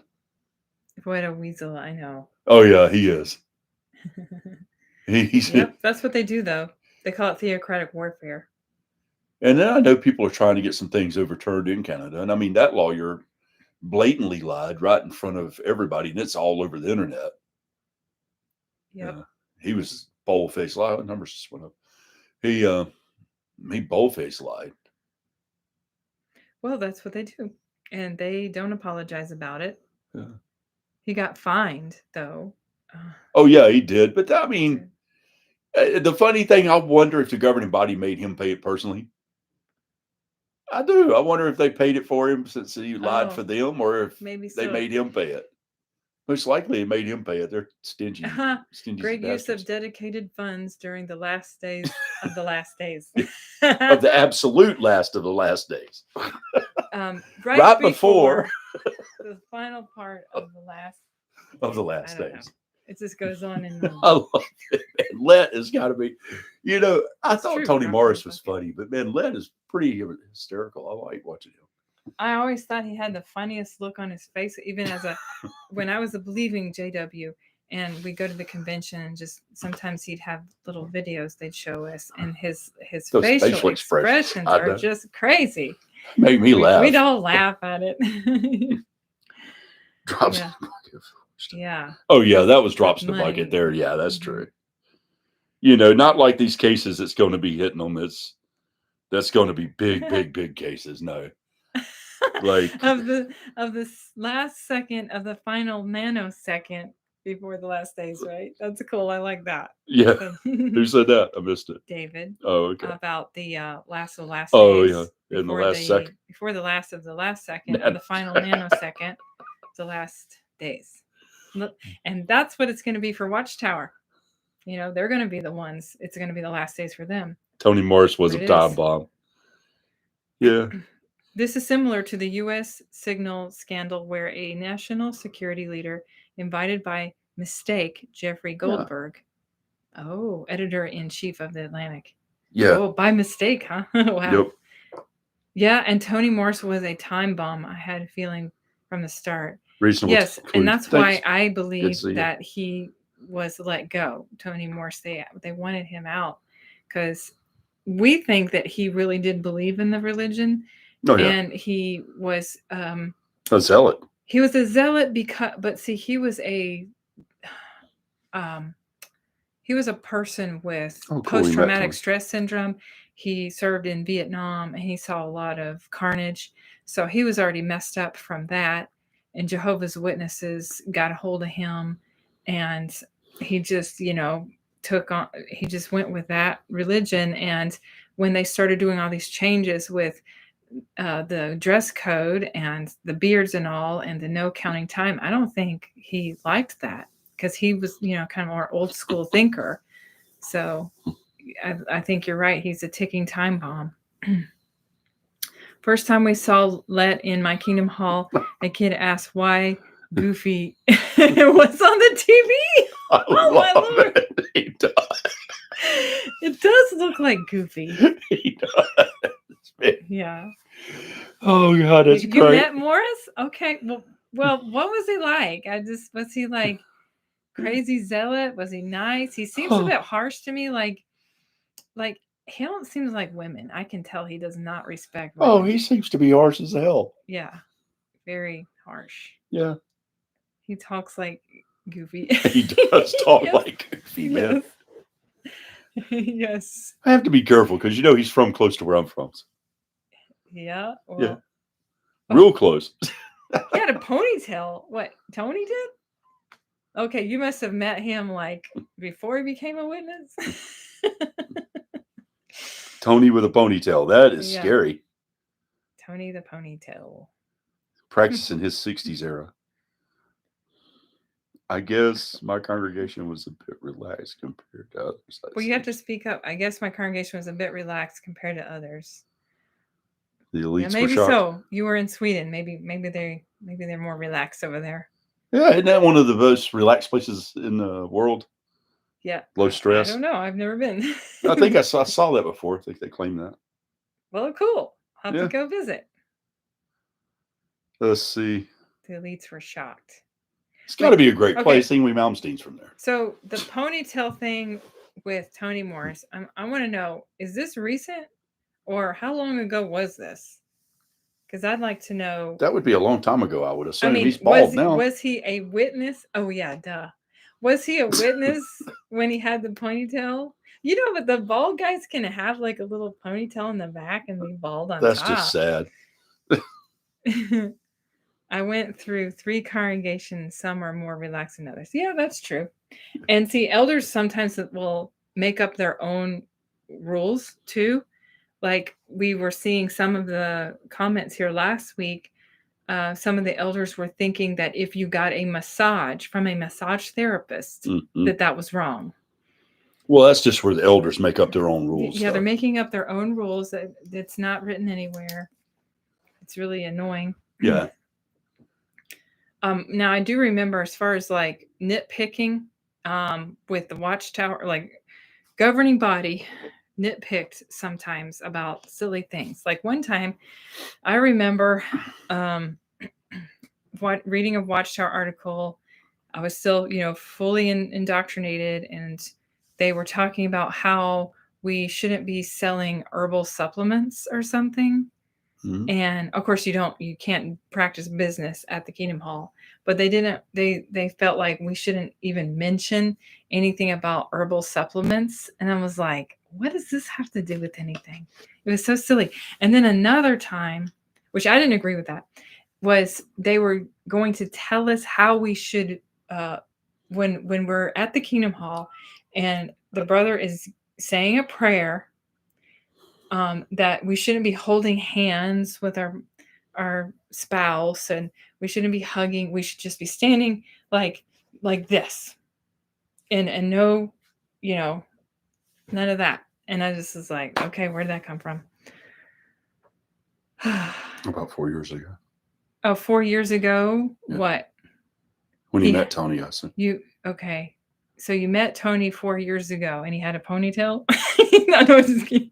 What a weasel, I know. Oh yeah, he is. Yep, that's what they do, though. They call it theocratic warfare. And then I know people are trying to get some things overturned in Canada, and I mean that lawyer blatantly lied right in front of everybody, and it's all over the internet. Yep. He was bold-faced lied. Numbers just went up. He bold-faced lied. Well, that's what they do, and they don't apologize about it. Yeah. He got fined, though. Oh yeah, he did. But I mean, the funny thing, I wonder if the governing body made him pay it personally. I do. I wonder if they paid it for him since he lied for them, or if maybe they made him pay it. Most likely, they made him pay it. They're stingy. Great use of dedicated funds during the last days of the last days. Of the absolute last of the last days. Right before the final part of the last days. Know. It just goes on and on. I love it, man. Let has got to be, I thought true, Tony Morris was funny, but man, Let is pretty hysterical. I like watching him. I always thought he had the funniest look on his face, even when I was a believing JW, and we go to the convention, and just sometimes he'd have little videos they'd show us, and his facial expressions are just crazy. Make me laugh. We'd all laugh at it. Drops. Yeah. Oh yeah, that was drops in the bucket there. Yeah, that's true. Not like these cases that's going to be hitting them. That's going to be big cases. No. Like of the last second of the final nanosecond before the last days, right? That's cool. I like that. Yeah. Who said that? I missed it. David. Oh, okay. About the last of the last days. Oh, yeah. In the last second. Before the last of the last second of the final nanosecond, the last days. And that's what it's going to be for Watchtower. They're going to be the ones. It's going to be the last days for them. Tony Morris was a time bomb. Yeah. This is similar to the U.S. signal scandal where a national security leader invited by mistake Jeffrey Goldberg, editor-in-chief of the Atlantic. Yeah. Oh, by mistake, huh? Wow. Yep. Yeah, and Tony Morris was a time bomb. I had a feeling from the start. Reasonable. Yes, and that's why I believe that he was let go. Tony Morris, they wanted him out because we think that he really did believe in the religion. Oh, yeah. And he was a zealot. He was a zealot but see, he was a person with post-traumatic stress syndrome. He served in Vietnam and he saw a lot of carnage. So he was already messed up from that. And Jehovah's Witnesses got a hold of him, and he just, he just went with that religion. And when they started doing all these changes with the dress code and the beards and all, and the no counting time, I don't think he liked that because he was, kind of more old school thinker. So I think you're right. He's a ticking time bomb. First time we saw Let in my Kingdom Hall, a kid asked why Goofy was on the TV. I Oh my love Lord. it. He does. It does look like Goofy. He does. Man. Yeah. Oh God, that's You great. met Morris? Okay. Well, what was he like? Was he like crazy zealot? Was he nice? He seems a bit harsh to me. Like he don't seems like women. I can tell he does not respect women. Oh, he seems to be harsh as hell. Yeah. Very harsh. Yeah. He talks like Goofy. He does talk Yes. like Goofy, man. Yes. Yes. I have to be careful because he's from close to where I'm from. Yeah. Well, yeah. Real close. He had a ponytail. What, Tony did? Okay, you must have met him like before he became a witness. Tony with a ponytail. That is scary. Tony the ponytail. Practicing his 60s era. I guess my congregation was a bit relaxed compared to others. Well, you have to speak up. I guess my congregation was a bit relaxed compared to others. The elites maybe were shocked. So. You were in Sweden. Maybe they're more relaxed over there. Yeah, isn't that one of the most relaxed places in the world? Yeah. Low stress. I don't know. I've never been. I think I saw that before. I think they claim that. Well, cool. I'll have to go visit. Let's see. The elites were shocked. It's got to be a great place. Ingwe Malmsteen's from there. So the ponytail thing with Tony Morris, I want to know, is this recent or how long ago was this? Because I'd like to know. That would be a long time ago, I would assume. He's bald now. Was he a witness? Oh, yeah, duh. Was he a witness when he had the ponytail? You know, but the bald guys can have like a little ponytail in the back and be bald on top. That's just sad. I went through 3 congregations. Some are more relaxed than others. Yeah, that's true. And see, elders sometimes will make up their own rules too. Like we were seeing some of the comments here last week. Some of the elders were thinking that if you got a massage from a massage therapist, that was wrong. Well, that's just where the elders make up their own rules. Yeah, they're making up their own rules. It's not written anywhere. It's really annoying. Yeah. Now I do remember, as far as like nitpicking, with the Watchtower, like governing body nitpicked sometimes about silly things. Like one time I remember reading a Watchtower article. I was still, fully indoctrinated, and they were talking about how we shouldn't be selling herbal supplements or something. Mm-hmm. And of course you can't practice business at the Kingdom Hall, but they felt like we shouldn't even mention anything about herbal supplements. And I was like, what does this have to do with anything? It was so silly. And then another time, which I didn't agree with that, was they were going to tell us how we should, when we're at the Kingdom Hall and the brother is saying a prayer, that we shouldn't be holding hands with our spouse, and we shouldn't be hugging. We should just be standing like this, and no, none of that. And I just was like, okay, where did that come from? About 4 years ago. Oh, 4 years ago? Yeah. What? When you met Tony, I said. Okay. So you met Tony 4 years ago, and he had a ponytail? No, just kidding.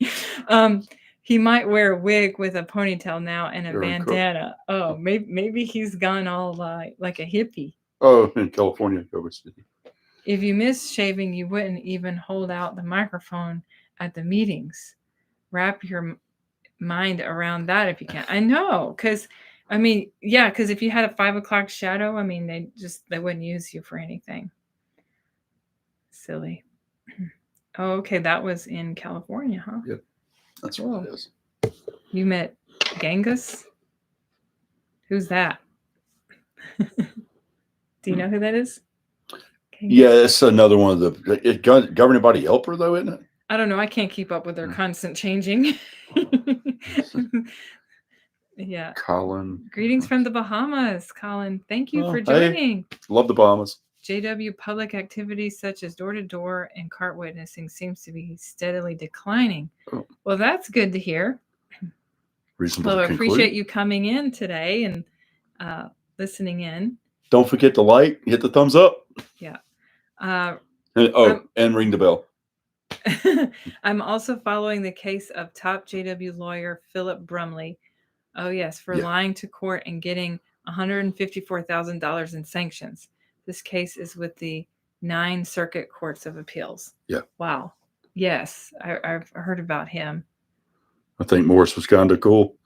He might wear a wig with a ponytail now and a bandana. Oh, maybe he's gone all like a hippie. Oh, in California, Culver City. If you miss shaving, you wouldn't even hold out the microphone at the meetings. Wrap your mind around that if you can. I know, because if you had a 5 o'clock shadow, they wouldn't use you for anything. Silly. Oh, okay, that was in California, huh? Yep, that's what it is. You met Genghis? Who's that? Do you know who that is? Genghis? Yeah, it's another one of the governing body helper, though, isn't it? I don't know. I can't keep up with their constant changing. Yeah. Colin. Greetings from the Bahamas, Colin. Thank you for joining. Hey, love the Bahamas. JW public activities such as door-to-door and cart witnessing seems to be steadily declining. Oh. Well, that's good to hear. Reasonable Well, I to appreciate conclude. you coming in today and listening in. Don't forget to like, hit the thumbs up. Yeah. And ring the bell. I'm also following the case of top JW lawyer Philip Brumley. Oh, yes, for lying to court and getting $154,000 in sanctions. This case is with the 9 circuit courts of appeals. Yeah. Wow. Yes, I've heard about him. I think Morris was kind of cool.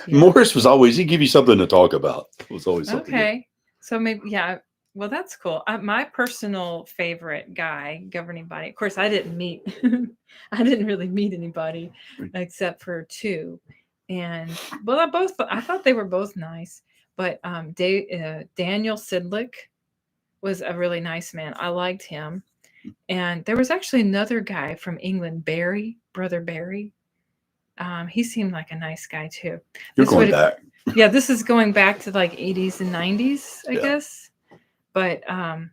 Morris was always, he'd give you something to talk about. It was always something. Okay. So maybe, yeah. Well, that's cool. My personal favorite guy, governing body. Of course, I didn't really meet anybody except for 2. And well, I thought they were both nice. But Daniel Sidlick was a really nice man. I liked him. And there was actually another guy from England, Brother Barry. He seemed like a nice guy too. You're going back. Yeah, this is going back to like 80s and 90s, I guess. But I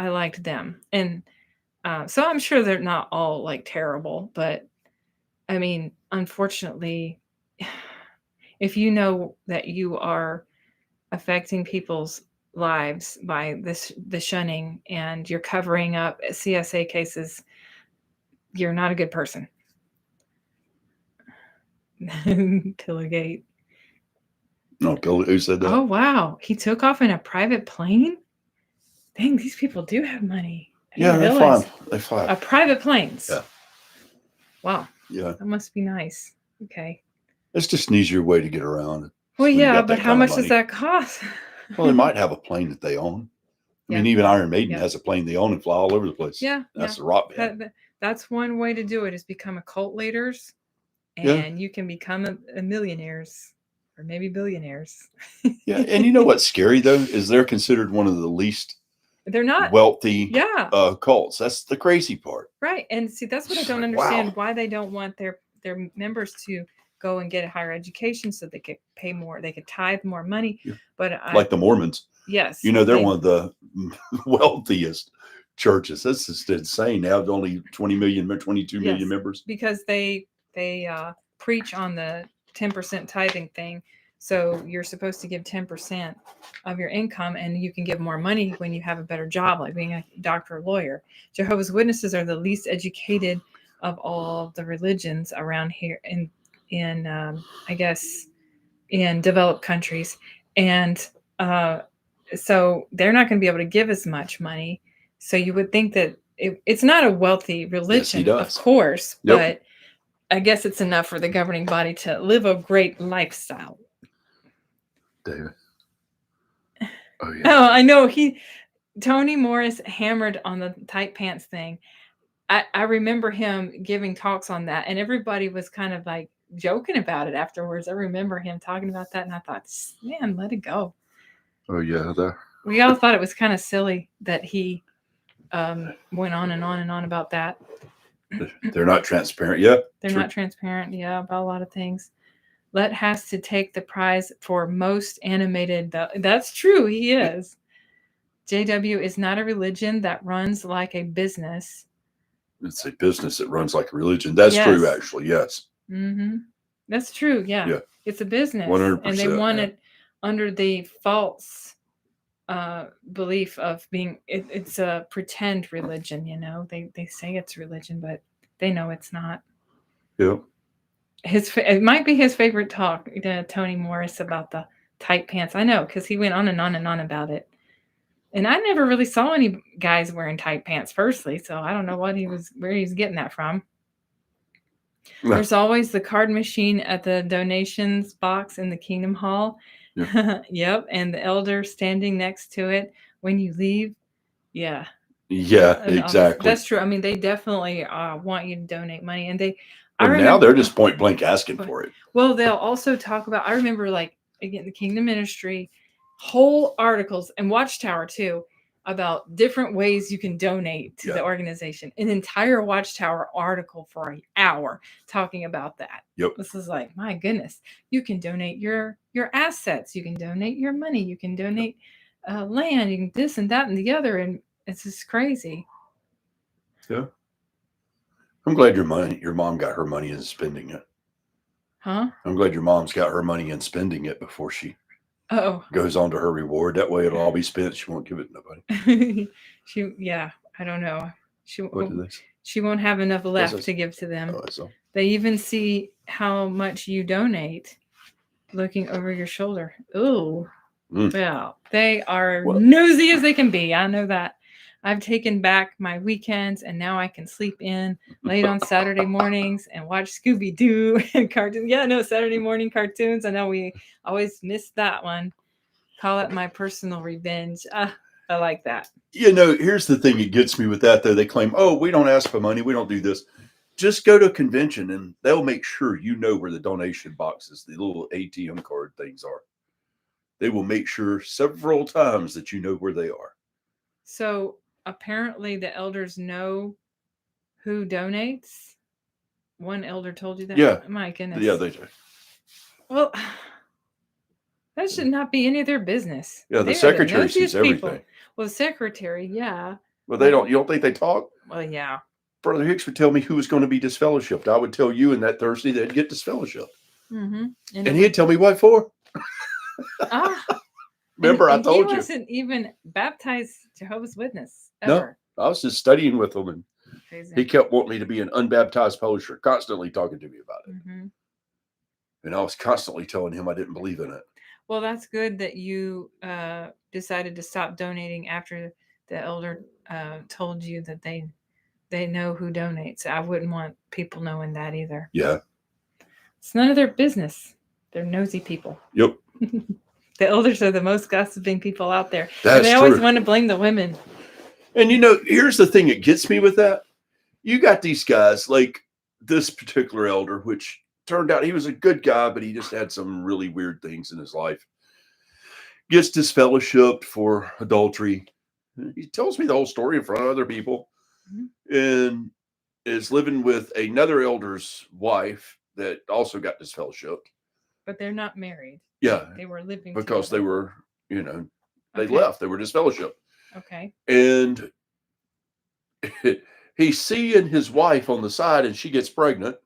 liked them. And so I'm sure they're not all like terrible, but I mean, unfortunately, if you know that you are affecting people's lives by the shunning and you're covering up CSA cases, you're not a good person. Pillagate. No, who said that? Oh, wow. He took off in a private plane? Dang, these people do have money. Yeah, they fly. A private planes. Yeah. Wow. Yeah. That must be nice. Okay. It's just an easier way to get around. Well, yeah, but how much does that cost? Well, they might have a plane that they own. I mean, even Iron Maiden has a plane they own and fly all over the place. Yeah. That's the rock band. That's one way to do it, is become a cult leaders, and you can become a millionaires or maybe billionaires. Yeah. And you know what's scary, though, is they're considered one of the least wealthy cults. That's the crazy part. Right. And see, that's what I don't understand, why they don't want their members to go and get a higher education so they could pay more, they could tithe more money. Yeah. But like the Mormons. Yes. You know, they're one of the wealthiest churches. That's just insane. They have only 22 million members. Because they preach on the 10% tithing thing. So you're supposed to give 10% of your income, and you can give more money when you have a better job, like being a doctor or lawyer. Jehovah's Witnesses are the least educated of all the religions around here in I guess in developed countries. And so they're not going to be able to give as much money. So you would think that it's not a wealthy religion, of course, but I guess it's enough for the governing body to live a great lifestyle. David. Oh, yeah. Oh, I know. Tony Morris hammered on the tight pants thing. I remember him giving talks on that, and everybody was kind of like joking about it afterwards. I remember him talking about that, and I thought, man, let it go. Oh, yeah. We all thought it was kind of silly that he went on and on and on about that. They're not transparent yet. They're not transparent, about a lot of things. Let has to take the prize for most animated. That's true. He is. JW is not a religion that runs like a business. It's a business that runs like a religion. That's true, actually. Yes. Mm-hmm. That's true. Yeah. It's a business. 100%, and they want it under the false belief of being, it's a pretend religion, They say it's religion, but they know it's not. Yeah. It might be his favorite talk, Tony Morris, about the tight pants. I know, because he went on and on and on about it. And I never really saw any guys wearing tight pants personally, so I don't know where he was getting that from. No. There's always the card machine at the donations box in the Kingdom Hall. Yep. And the elder standing next to it when you leave. Yeah. Yeah, exactly. That's true. I mean, they definitely want you to donate money, and now they're just point blank asking for it. Well, they'll also talk about, I remember, like, again, the Kingdom Ministry, whole articles, and Watchtower too, about different ways you can donate to the organization. An entire Watchtower article for an hour talking about that. Yep. This is like, my goodness, you can donate your assets, you can donate your money, you can donate land, you can this and that and the other, and it's just crazy. Yeah. I'm glad your mom got her money and is spending it. Huh? I'm glad your mom's got her money and spending it before she Oh. goes on to her reward. That way it'll all be spent. She won't give it to nobody. Yeah, I don't know. What did they say? She won't have enough left this? to give to them. Oh, that's all. They even see how much you donate looking over your shoulder. Ooh. Well, they are nosy as they can be. I know that. I've taken back my weekends, and now I can sleep in late on Saturday mornings and watch Scooby-Doo and cartoons. Yeah, no, Saturday morning cartoons. I know we always miss that one. Call it my personal revenge. I like that. You know, here's the thing that gets me with that, though. They claim, oh, we don't ask for money. We don't do this. Just go to a convention, and they'll make sure you know where the donation boxes, the little ATM card things are. They will make sure several times that you know where they are. So apparently the elders know who donates. One elder told you that? Yeah. My goodness. Yeah, they do. Well, that should not be any of their business. Yeah, the secretary sees everything. Well, the secretary, yeah. Well, they don't. You don't think they talk? Well, yeah. Brother Hicks would tell me who was going to be disfellowshipped. I would tell you, and that Thursday they'd get disfellowshipped. Mm-hmm. And he'd tell me what for. Remember, I told you. He wasn't even baptized Jehovah's Witness ever. No, I was just studying with him, and Crazy. He kept wanting me to be an unbaptized publisher, constantly talking to me about it. Mm-hmm. And I was constantly telling him I didn't believe in it. Well, that's good that you decided to stop donating after the elder told you that they know who donates. I wouldn't want people knowing that either. Yeah. It's none of their business. They're nosy people. Yep. The elders are the most gossiping people out there. That's and they always want to blame the women. And you know, here's the thing that gets me with that. You got these guys like this particular elder, which turned out he was a good guy, but he just had some really weird things in his life. Gets disfellowshipped for adultery. He tells me the whole story in front of other people. Mm-hmm. And is living with another elder's wife that also got disfellowshipped. But they're not married. Yeah. They were living because together. They were, you know, they left. They were disfellowshipped. Okay. And he's seeing his wife on the side and she gets pregnant.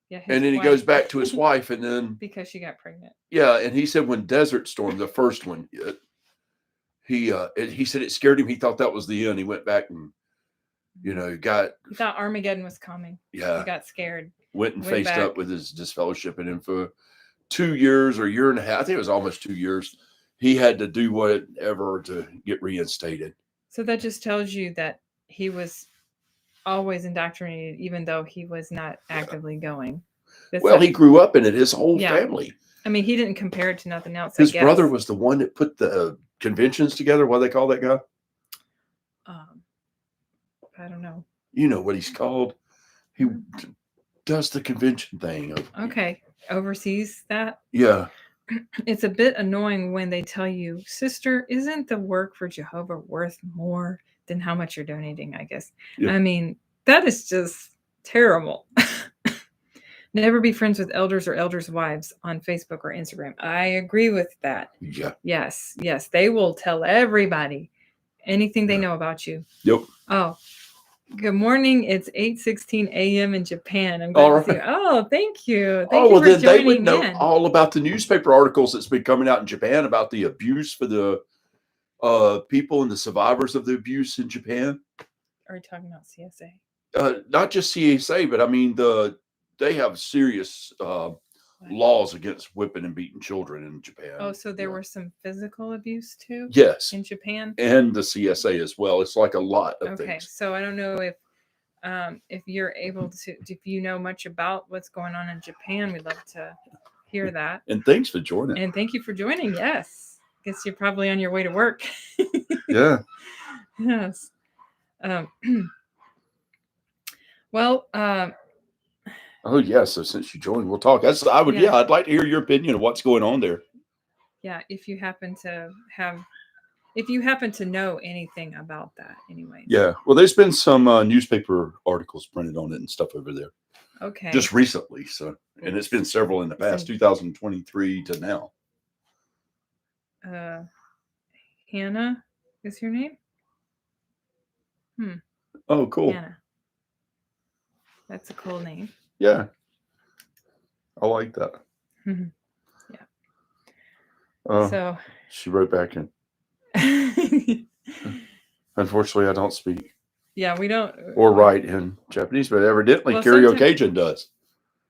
Yeah. And then he goes back to his wife and then. Because she got pregnant. Yeah. And he said when Desert Storm, the first one, he said it scared him. He thought that was the end. He went back and, you know, he thought Armageddon was coming. Yeah. He got scared. Went faced back up with his disfellowship. And then for 2 years or a year and a half, I think it was almost 2 years, he had to do whatever to get reinstated. So that just tells you that he was always indoctrinated, even though he was not actively going. He grew up in it, his whole family. I mean, he didn't compare it to nothing else. His brother was the one that put the conventions together. What do they call that guy? I don't know. You know what he's called. He does the convention thing. Okay. Oversees that? Yeah. It's a bit annoying when they tell you, sister, isn't the work for Jehovah worth more than how much you're donating, I guess? Yeah. I mean, that is just terrible. Never be friends with elders or elders' wives on Facebook or Instagram. I agree with that. Yeah. Yes. They will tell everybody anything they know about you. Yep. Oh, good morning. It's 8:16 a.m. in Japan. I'm glad to see you. Oh, thank you. Thank you for then joining they would know in. all about the newspaper articles that's been coming out in Japan about the abuse for the people and the survivors of the abuse in Japan. Are you talking about CSA? Not just CSA, but I mean they have serious laws against whipping and beating children in Japan. Oh, so there were some physical abuse too? Yes. In Japan? And the CSA as well. It's like a lot of things. Okay, so I don't know if you're able to, if you know much about what's going on in Japan, we'd love to hear that. And thanks for joining. And thank you for joining. Yes. Guess you're probably on your way to work. Yeah. Yes. Well, oh yeah, so since you joined, we'll talk. I'd like to hear your opinion of what's going on there. Yeah, if you happen to know anything about that, anyway. Yeah, well, there's been some newspaper articles printed on it and stuff over there. Okay. Just recently, and it's been several in the past, 2023 to now. Hannah is your name? Oh, cool. Hannah. That's a cool name. Yeah. I like that. Mhm. Uh, So, she wrote back in. Unfortunately, I don't speak yeah, we don't. or write in Japanese, but evidently Well, Curio sometimes- Cajun does.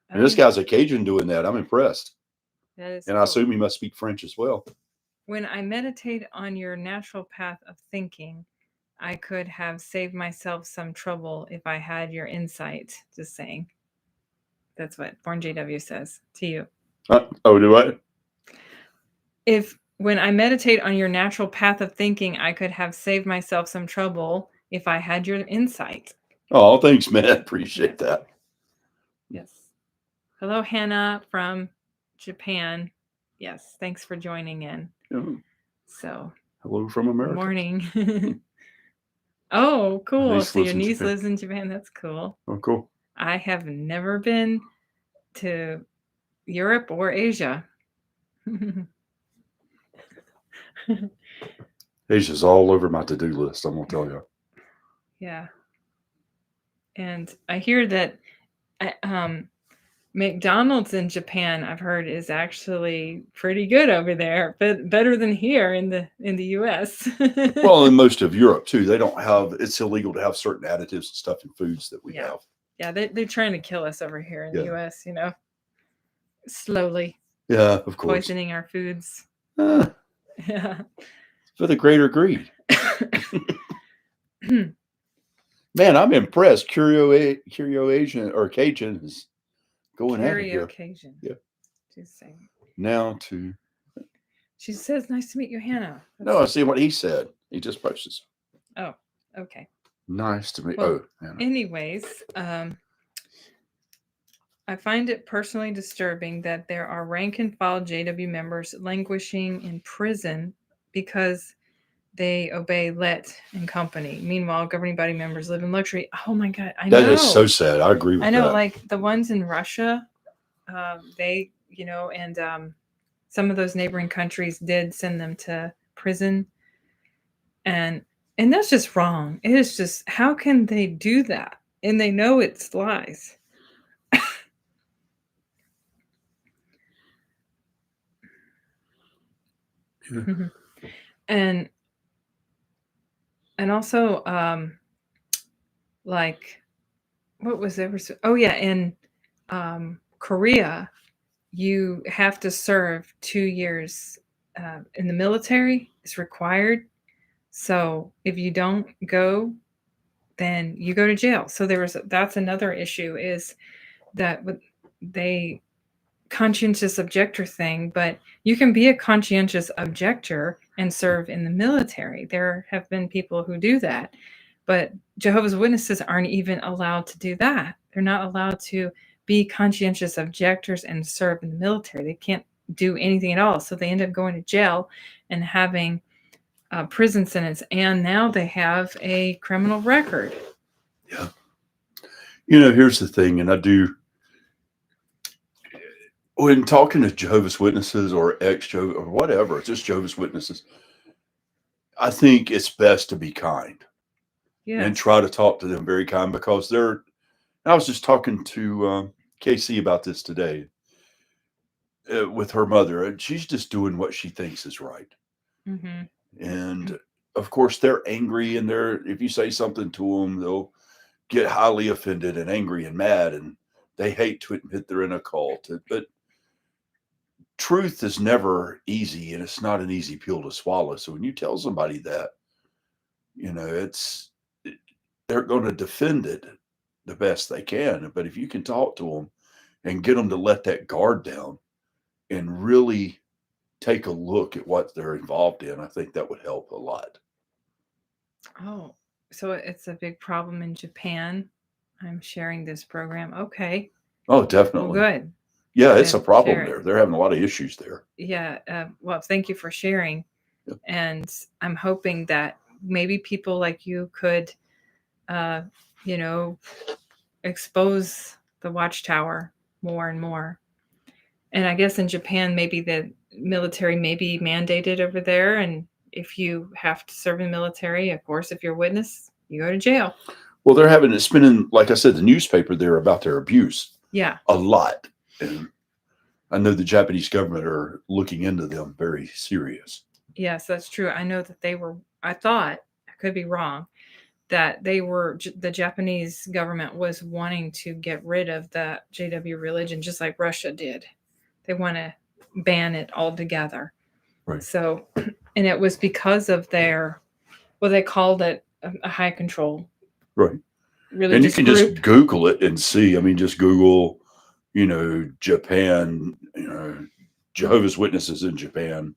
And this guy's a Cajun doing that. I'm impressed. That is And I assume he must speak French as well. When I meditate on your natural path of thinking, I could have saved myself some trouble if I had your insight. Just saying. That's what Born JW says to you. Oh, do I? When I meditate on your natural path of thinking, I could have saved myself some trouble if I had your insight. Oh, thanks, man. Appreciate that. Yes. Hello, Hannah from Japan. Yes. Thanks for joining in. Yeah. So, hello from America. Morning. Oh, cool. So your niece Japan. lives in Japan. That's cool. Oh, cool. I have never been to Europe or Asia. Asia's all over my to-do list, I'm going to tell you. Yeah. And I hear that McDonald's in Japan, I've heard, is actually pretty good over there, but better than here in the US. Well, in most of Europe too, they don't have. It's illegal to have certain additives and stuff in foods that we have. Yeah, they're trying to kill us over here in the US. Slowly. Yeah, of course. Poisoning our foods. Yeah. For the greater greed. Man, I'm impressed. Curio Asian or Cajun is going at it here. Cajun. Yeah. Just saying. Now to. She says, "Nice to meet you, Hannah." No, I see what he said. He just posted. Oh, okay. Nice to meet. Well, Hannah. Anyways, I find it personally disturbing that there are rank and file JW members languishing in prison because they obey Let and Company. Meanwhile, governing body members live in luxury. Oh my God, I know. That is so sad. I agree with that. I know, like the ones in Russia, they, and some of those neighboring countries did send them to prison. And that's just wrong. It is just, how can they do that? And they know it's lies. Yeah. And also, like, what was ever? Oh yeah, in Korea, you have to serve 2 years in the military. It's required. So if you don't go, then you go to jail. So that's another issue, is that they conscientious objector thing, but you can be a conscientious objector and serve in the military. There have been people who do that, but Jehovah's Witnesses aren't even allowed to do that. They're not allowed to be conscientious objectors and serve in the military. They can't do anything at all. So they end up going to jail and having a prison sentence. And now they have a criminal record. Yeah. Here's the thing, and I do. When talking to Jehovah's Witnesses or ex-Jehovah or whatever, it's just Jehovah's Witnesses, I think it's best to be kind and try to talk to them very kind, because I was just talking to Casey about this today with her mother, and she's just doing what she thinks is right. Mm-hmm. And of course, they're angry, and if you say something to them, they'll get highly offended and angry and mad, and they hate to admit they're in a cult. But truth is never easy, and it's not an easy pill to swallow. So when you tell somebody that, they're going to defend it the best they can. But if you can talk to them and get them to let that guard down and really take a look at what they're involved in, I think that would help a lot. Oh, so it's a big problem in Japan. I'm sharing this program. Okay. Oh, definitely. Well, good. Yeah, it's a problem there. They're having a lot of issues there. Yeah. Well, thank you for sharing. Yep. And I'm hoping that maybe people like you could, expose the Watchtower more and more. And I guess in Japan, maybe the military may be mandated over there. And if you have to serve in the military, of course, if you're a witness, you go to jail. Well, they're having it spinning, like I said, the newspaper there about their abuse. Yeah. A lot. And I know the Japanese government are looking into them very serious. Yes, that's true. I know that they were, I thought, I could be wrong, that the Japanese government was wanting to get rid of the JW religion just like Russia did. They want to ban it altogether. Right. So, and it was because of their, well, they called it a high control. Right. Religious And you can group. just Google it and see. I mean, just Google, Japan, Jehovah's Witnesses in Japan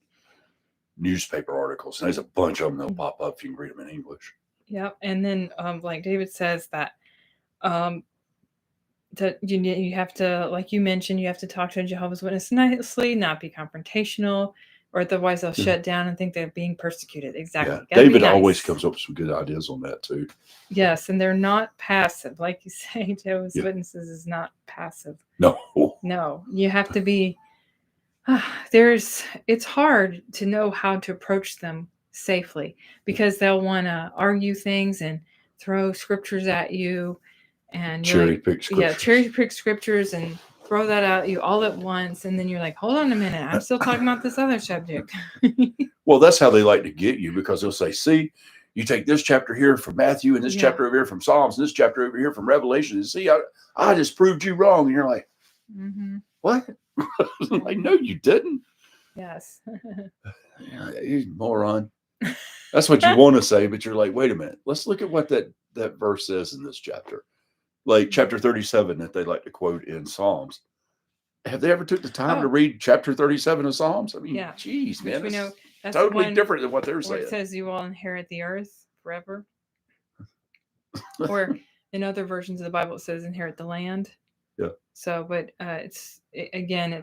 newspaper articles. And there's a bunch of them that'll pop up if you can read them in English. Yep. And then, like David says that, that you have to, like you mentioned, you have to talk to a Jehovah's Witness nicely, not be confrontational, or otherwise they'll shut down and think they're being persecuted. Exactly. Yeah. David always comes up with some good ideas on that too. Yes, and they're not passive. Like you say, Jehovah's Witnesses is not passive. No. No, you have to be, it's hard to know how to approach them safely because they'll want to argue things and throw scriptures at you. And cherry pick scriptures. Yeah, cherry pick scriptures and throw that at you all at once. And then you're like, hold on a minute, I'm still talking about this other subject. Well, that's how they like to get you, because they'll say, see, you take this chapter here from Matthew and this chapter over here from Psalms and this chapter over here from Revelation. And see, I just proved you wrong. And you're like, what? Like, no, you didn't. Yes. You moron. That's what you want to say, but you're like, wait a minute. Let's look at what that verse says in this chapter. Like chapter 37 that they like to quote in Psalms. Have they ever took the time to read chapter 37 of Psalms? I mean, geez, man. We know that's totally different than what they're saying. It says you will inherit the earth forever. Or in other versions of the Bible, it says inherit the land. Yeah. So, but it's a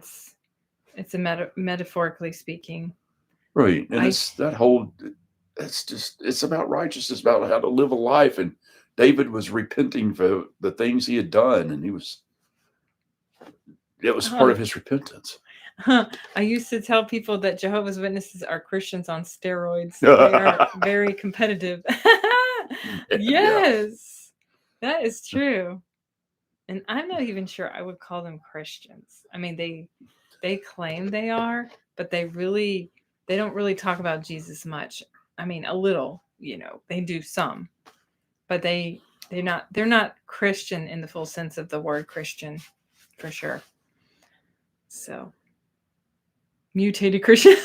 metaphorically speaking. Right. And it's about righteousness, about how to live a life. And David was repenting for the things he had done. And it was part of his repentance. I used to tell people that Jehovah's Witnesses are Christians on steroids. They are very competitive. Yes, that is true. And I'm not even sure I would call them Christians. I mean, they claim they are, but they don't really talk about Jesus much. I mean, a little, they do some, but they're not Christian in the full sense of the word Christian, for sure. So, mutated Christian.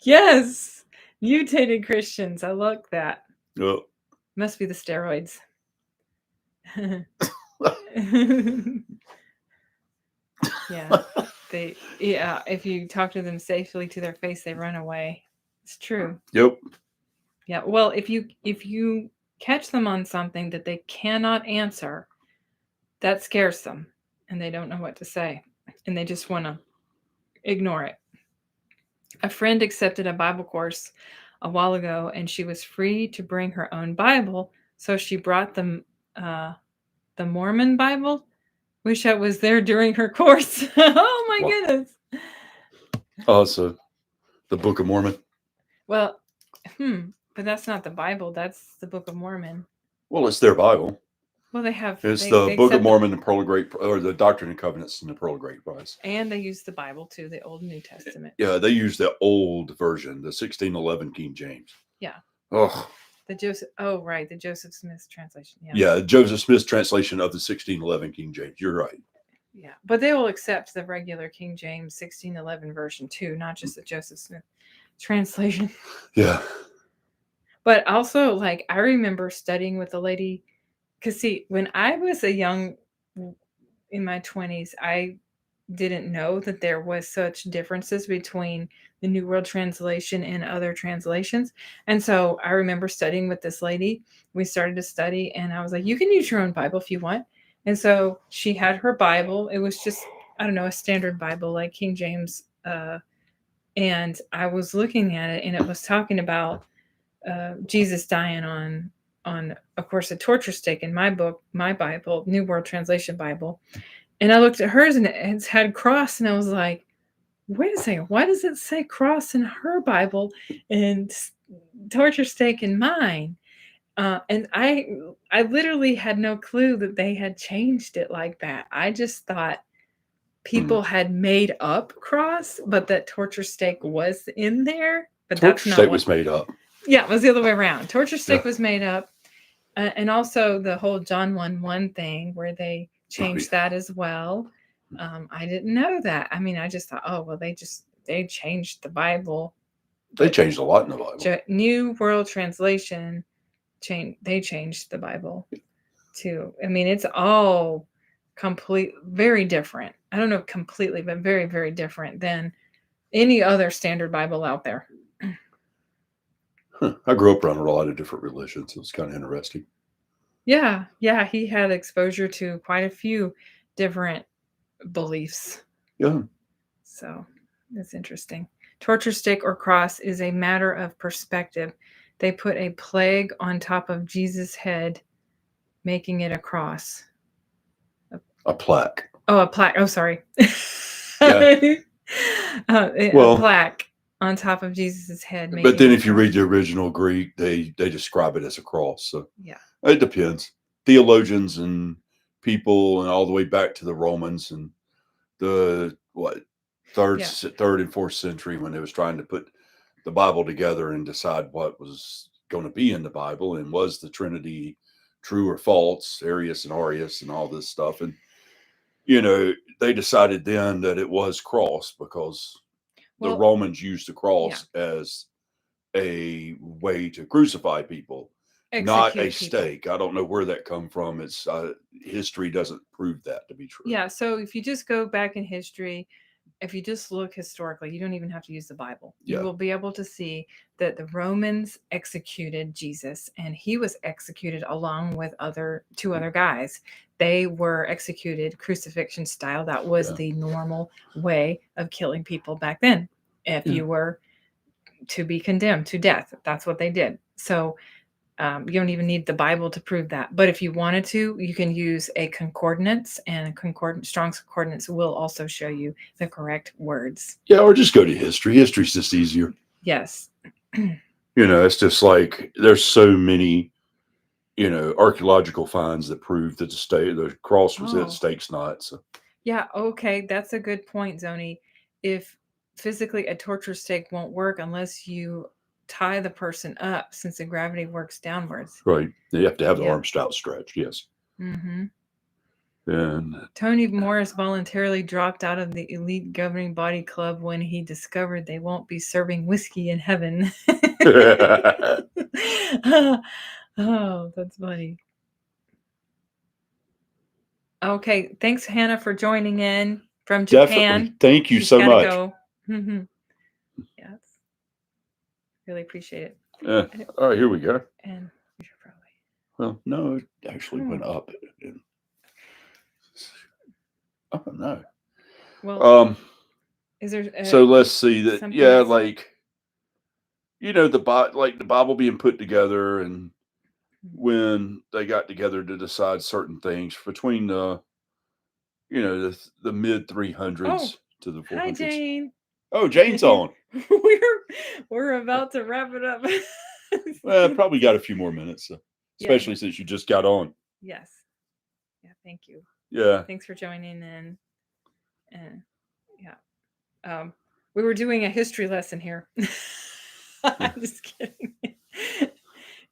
Yes, mutated Christians. I like that. Oh. Must be the steroids. If you talk to them safely to their face, they run away. It's true. Yep. Yeah. Well, if you catch them on something that they cannot answer, that scares them and they don't know what to say and they just want to ignore it. A friend accepted a Bible course a while ago and she was free to bring her own Bible. So she brought them the Mormon Bible. Wish I was there during her course. Oh my goodness. Oh, so the Book of Mormon. Well, but that's not the Bible. That's the Book of Mormon. Well, it's their Bible. Well, they have. It's the Book of Mormon, the Pearl of Great, or the Doctrine and Covenants, and the Pearl of Great Price. And they use the Bible too, the Old and New Testament. Yeah, they use the old version, the 1611 King James. Yeah. Oh. The Joseph Smith translation. Yeah, Joseph Smith's translation of the 1611 King James. You're right. Yeah, but they will accept the regular King James 1611 version too, not just the Joseph Smith translation. Yeah. But also, like, I remember studying with a lady, because see, when I was in my 20s, I didn't know that there was such differences between the New World Translation and other translations. And so I remember studying with this lady. We started to study and I was like, you can use your own Bible if you want. And so she had her Bible. It was just, I don't know, a standard Bible like King James. And I was looking at it and it was talking about Jesus dying on, of course, a torture stake in my book, my Bible, New World Translation Bible. And I looked at hers and it had cross and I was like, wait a second, why does it say cross in her Bible and torture stake in mine? And I literally had no clue that they had changed it like that. I just thought people had made up cross, but that torture stake was in there. But Torture that's not stake what was made up. Yeah, it was the other way around. Torture stake Yeah. was made up. And also the whole John 1:1 thing where they changed that as well. I didn't know that. I mean, I just thought, oh, well, they changed the Bible. They changed a lot in the Bible. New World Translation, they changed the Bible too. I mean, it's all very different. I don't know completely, but very, very different than any other standard Bible out there. I grew up around a lot of different religions. It was kind of interesting. Yeah, he had exposure to quite a few different beliefs. Yeah. So that's interesting. Torture stick or cross is a matter of perspective. They put a plague on top of Jesus' head, making it a cross. A plaque. Oh, a plaque. Oh, sorry. Yeah. A plaque on top of Jesus' head. But then if you read the original Greek, they describe it as a cross. So yeah, it depends. Theologians and people, and all the way back to the Romans and the third and fourth century, when they was trying to put the Bible together and decide what was going to be in the Bible, and was the Trinity true or false, Arius and Arius and all this stuff. And they decided then that it was cross because the Romans used the cross as a way to crucify people, not a stake. I don't know where that come from. It's history doesn't prove that to be true. Yeah. So if you just go back in history, if you just look historically, you don't even have to use the Bible. You will be able to see that the Romans executed Jesus, and he was executed along with two other guys. They were executed crucifixion style. That was the normal way of killing people back then. If you were to be condemned to death, that's what they did. So you don't even need the Bible to prove that. But if you wanted to, you can use a concordance, and Strong's Concordance will also show you the correct words. Yeah, or just go to history. History's just easier. Yes. It's just like there's so many, archaeological finds that prove that the cross was it, stake's not. So. Yeah, okay, that's a good point, Zoni. If physically a torture stake won't work unless you tie the person up, since the gravity works downwards. Right. You have to have the arms outstretched. Yes. Mm-hmm. And Tony Morris voluntarily dropped out of the elite governing body club when he discovered they won't be serving whiskey in heaven. Oh, that's funny. Okay, thanks, Hannah, for joining in from Japan. Definitely. Thank you so much. Go. Mm-hmm. Yes. Really appreciate it. Yeah. All right, here we go. And we should probably. Well, no, it actually went up. Oh no. Well, is there? So let's see that. Yeah, like the Bible being put together, and when they got together to decide certain things between the mid 300s to the 400s. Hi, Jane. Oh, Jane's on. We're about to wrap it up. Well, probably got a few more minutes, especially since you just got on. Yes. Yeah. Thank you. Yeah. Thanks for joining in. And we were doing a history lesson here. I'm just kidding.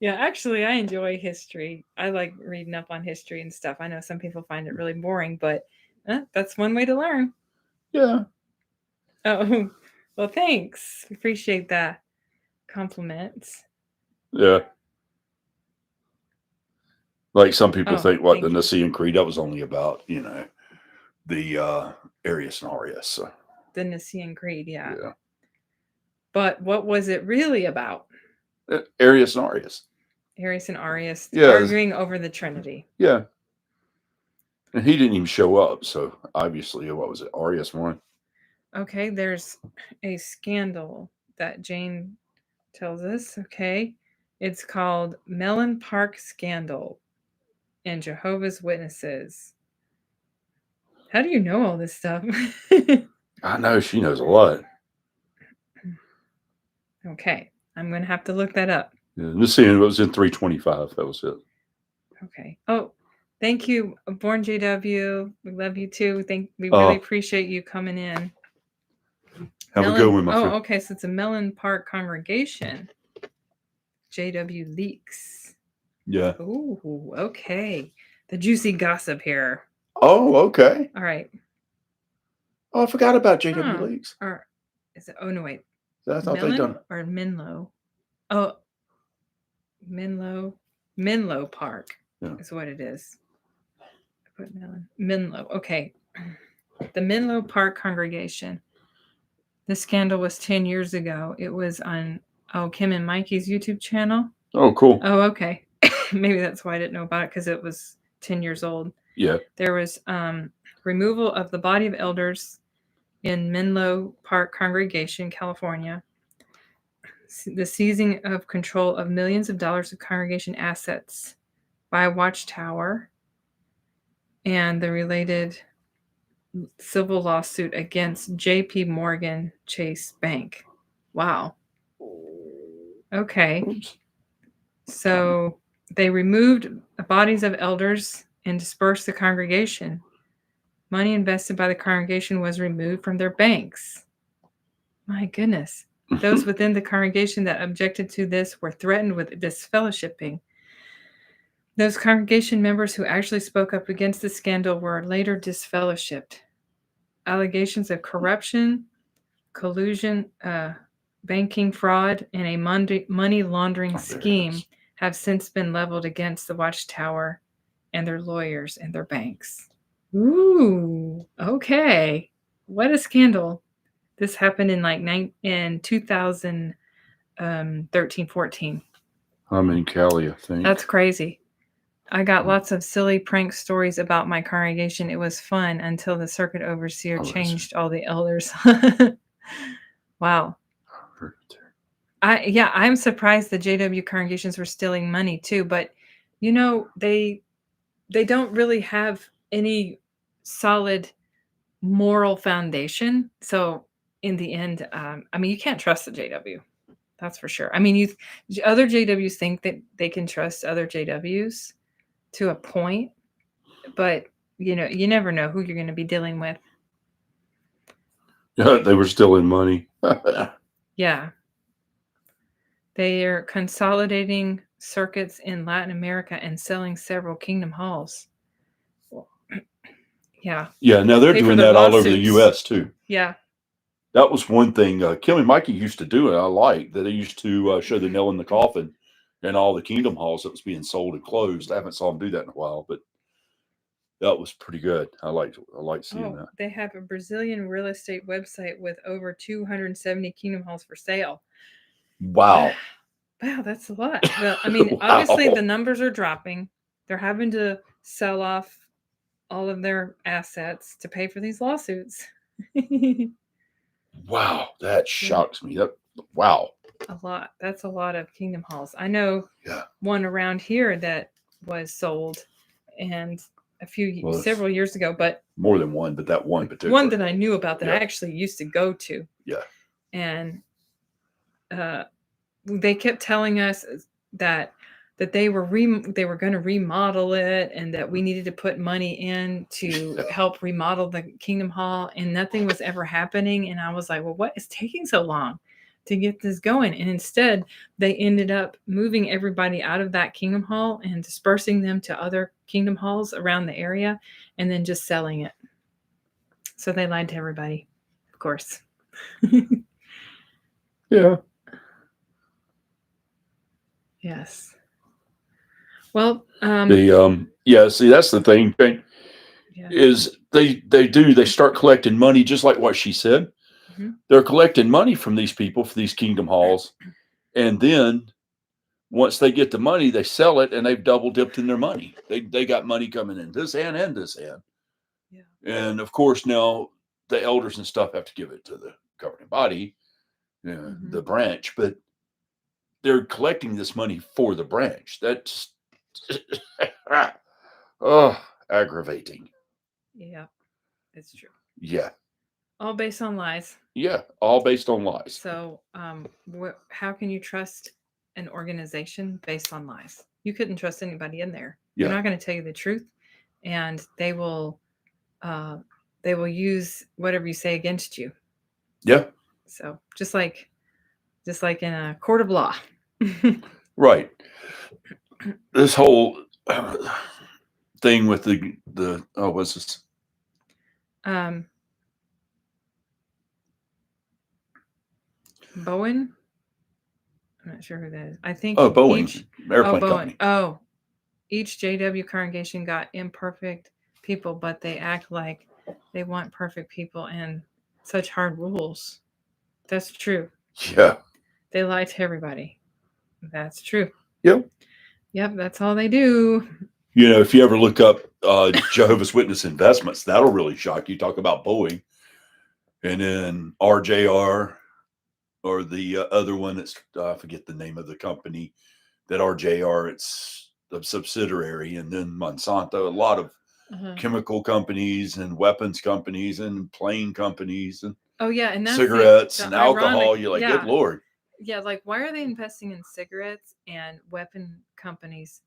Yeah, actually, I enjoy history. I like reading up on history and stuff. I know some people find it really boring, but that's one way to learn. Yeah. Oh, well, thanks. Appreciate that compliments. Yeah. Like some people think the Nicene Creed, that was only about, the Arius and Arius. So. The Nicene Creed, yeah. But what was it really about? Arius and Arius. Arius and Arius arguing over the Trinity. Yeah. And he didn't even show up. So obviously, what was it? Arius won. Okay, there's a scandal that Jane tells us. Okay. It's called Mellon Park Scandal and Jehovah's Witnesses. How do you know all this stuff? I know she knows a lot. Okay. I'm going to have to look that up. Yeah, Nicene was in 325. That was it. Okay. Oh, Thank you, Born JW. We love you too. We really appreciate you coming in. Have a good one, my Oh, friend. okay. So it's a Mellon Park congregation. JW leaks. Yeah. Ooh, okay. The juicy gossip here. Oh, okay. All right. Oh, I forgot about JW Leaks. Or is it? Oh no, wait. I thought they'd done or Menlo. Oh, Menlo Park is what it is. I put Menlo. Okay. The Menlo Park congregation. The scandal was 10 years ago. It was on Kim and Mikey's YouTube channel. Oh, cool. Oh, okay. Maybe that's why I didn't know about it, because it was 10 years old. Yeah. There was removal of the body of elders in Menlo Park congregation, California. The seizing of control of millions of dollars of congregation assets by WATCHTOWER, and the related civil lawsuit against J.P. Morgan Chase Bank. Wow. Okay. Oops. So they removed the bodies of elders and dispersed the congregation. Money invested by the congregation was removed from their banks. My goodness. Those within the congregation that objected to this were threatened with disfellowshipping. Those congregation members who actually spoke up against the scandal were later disfellowshipped. Allegations of corruption, collusion, banking fraud, and a money laundering scheme have since been leveled against the WATCHTOWER and their lawyers and their banks. Ooh, okay. What a scandal. This happened in 2013-14. I'm in Cali, I think. That's crazy. I got lots of silly prank stories about my congregation. It was fun until the circuit overseer changed all the elders. Wow. I'm surprised the JW congregations were stealing money too, but they don't really have any solid moral foundation. So in the end, you can't trust the JW. That's for sure. Other JWs think that they can trust other JWs to a point, but you never know who you're going to be dealing with. Yeah, they were stealing money. Yeah. They are consolidating circuits in Latin America and selling several kingdom halls. Yeah. Yeah, now they're doing that all over the U.S. too. Yeah. That was one thing Kim and Mikey used to do, and I like that they used to show the nail in the coffin and all the kingdom halls that was being sold and closed. I haven't saw them do that in a while, but that was pretty good. I like seeing that. They have a Brazilian real estate website with over 270 kingdom halls for sale. Wow. Wow, that's a lot. Well, obviously the numbers are dropping. They're having to sell off all of their assets to pay for these lawsuits. Wow, that shocks me. Wow. A lot. That's a lot of kingdom halls. I know one around here that was sold, and several years ago, but more than one, but that one particular one that I knew about that I actually used to go to. Yeah. And they kept telling us that they were going to remodel it, and that we needed to put money in to help remodel the Kingdom Hall, and nothing was ever happening. And I was like, well, what is taking so long to get this going? And instead, they ended up moving everybody out of that Kingdom Hall and dispersing them to other Kingdom Halls around the area, and then just selling it. So they lied to everybody, of course. Yeah. Yes. Well, see, that's the thing. Is they start collecting money, just like what she said. Mm-hmm. They're collecting money from these people for these kingdom halls, and then once they get the money, they sell it, and they've double dipped in their money. They got money coming in this hand and this hand. Yeah. And of course now the elders and stuff have to give it to the governing body, the branch, but they're collecting this money for the branch. That's aggravating. Yeah, it's true. Yeah. All based on lies. Yeah, all based on lies. So, how can you trust an organization based on lies? You couldn't trust anybody in there. Yeah. They're not going to tell you the truth. and they will use whatever you say against you. Yeah. So just like in a court of law. Right. This whole thing with the what's this? Bowen. I'm not sure who that is. I think Boeing, airplane Bowen. company. Oh, each JW congregation got imperfect people, but they act like they want perfect people and such hard rules. That's true. Yeah. They lie to everybody. That's true. Yep. Yep, that's all they do. You know, if you ever look up Jehovah's Witness investments, that'll really shock you. Talk about Boeing, and then RJR, or the other one that's I forget the name of the company that RJR. It's a subsidiary, and then Monsanto. A lot of chemical companies and weapons companies and plane companies and and that's cigarettes and alcohol. You're like, good Lord. Yeah, like why are they investing in cigarettes and weapon companies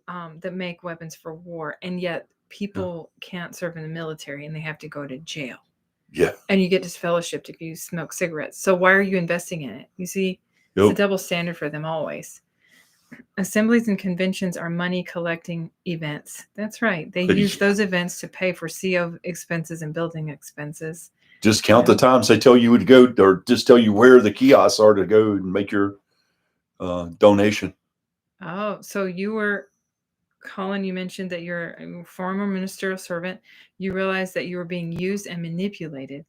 that make weapons for war, and yet people can't serve in the military and they have to go to jail? Yeah. And you get disfellowshipped if you smoke cigarettes. So why are you investing in it? You see, it's a double standard for them always. Assemblies and conventions are money collecting events. That's right. They use those events to pay for CO expenses and building expenses. Just count the times they tell you to go, or just tell you where the kiosks are to go and make your donation. Oh, so you were, Colin, you mentioned that you're a former ministerial servant. You realized that you were being used and manipulated.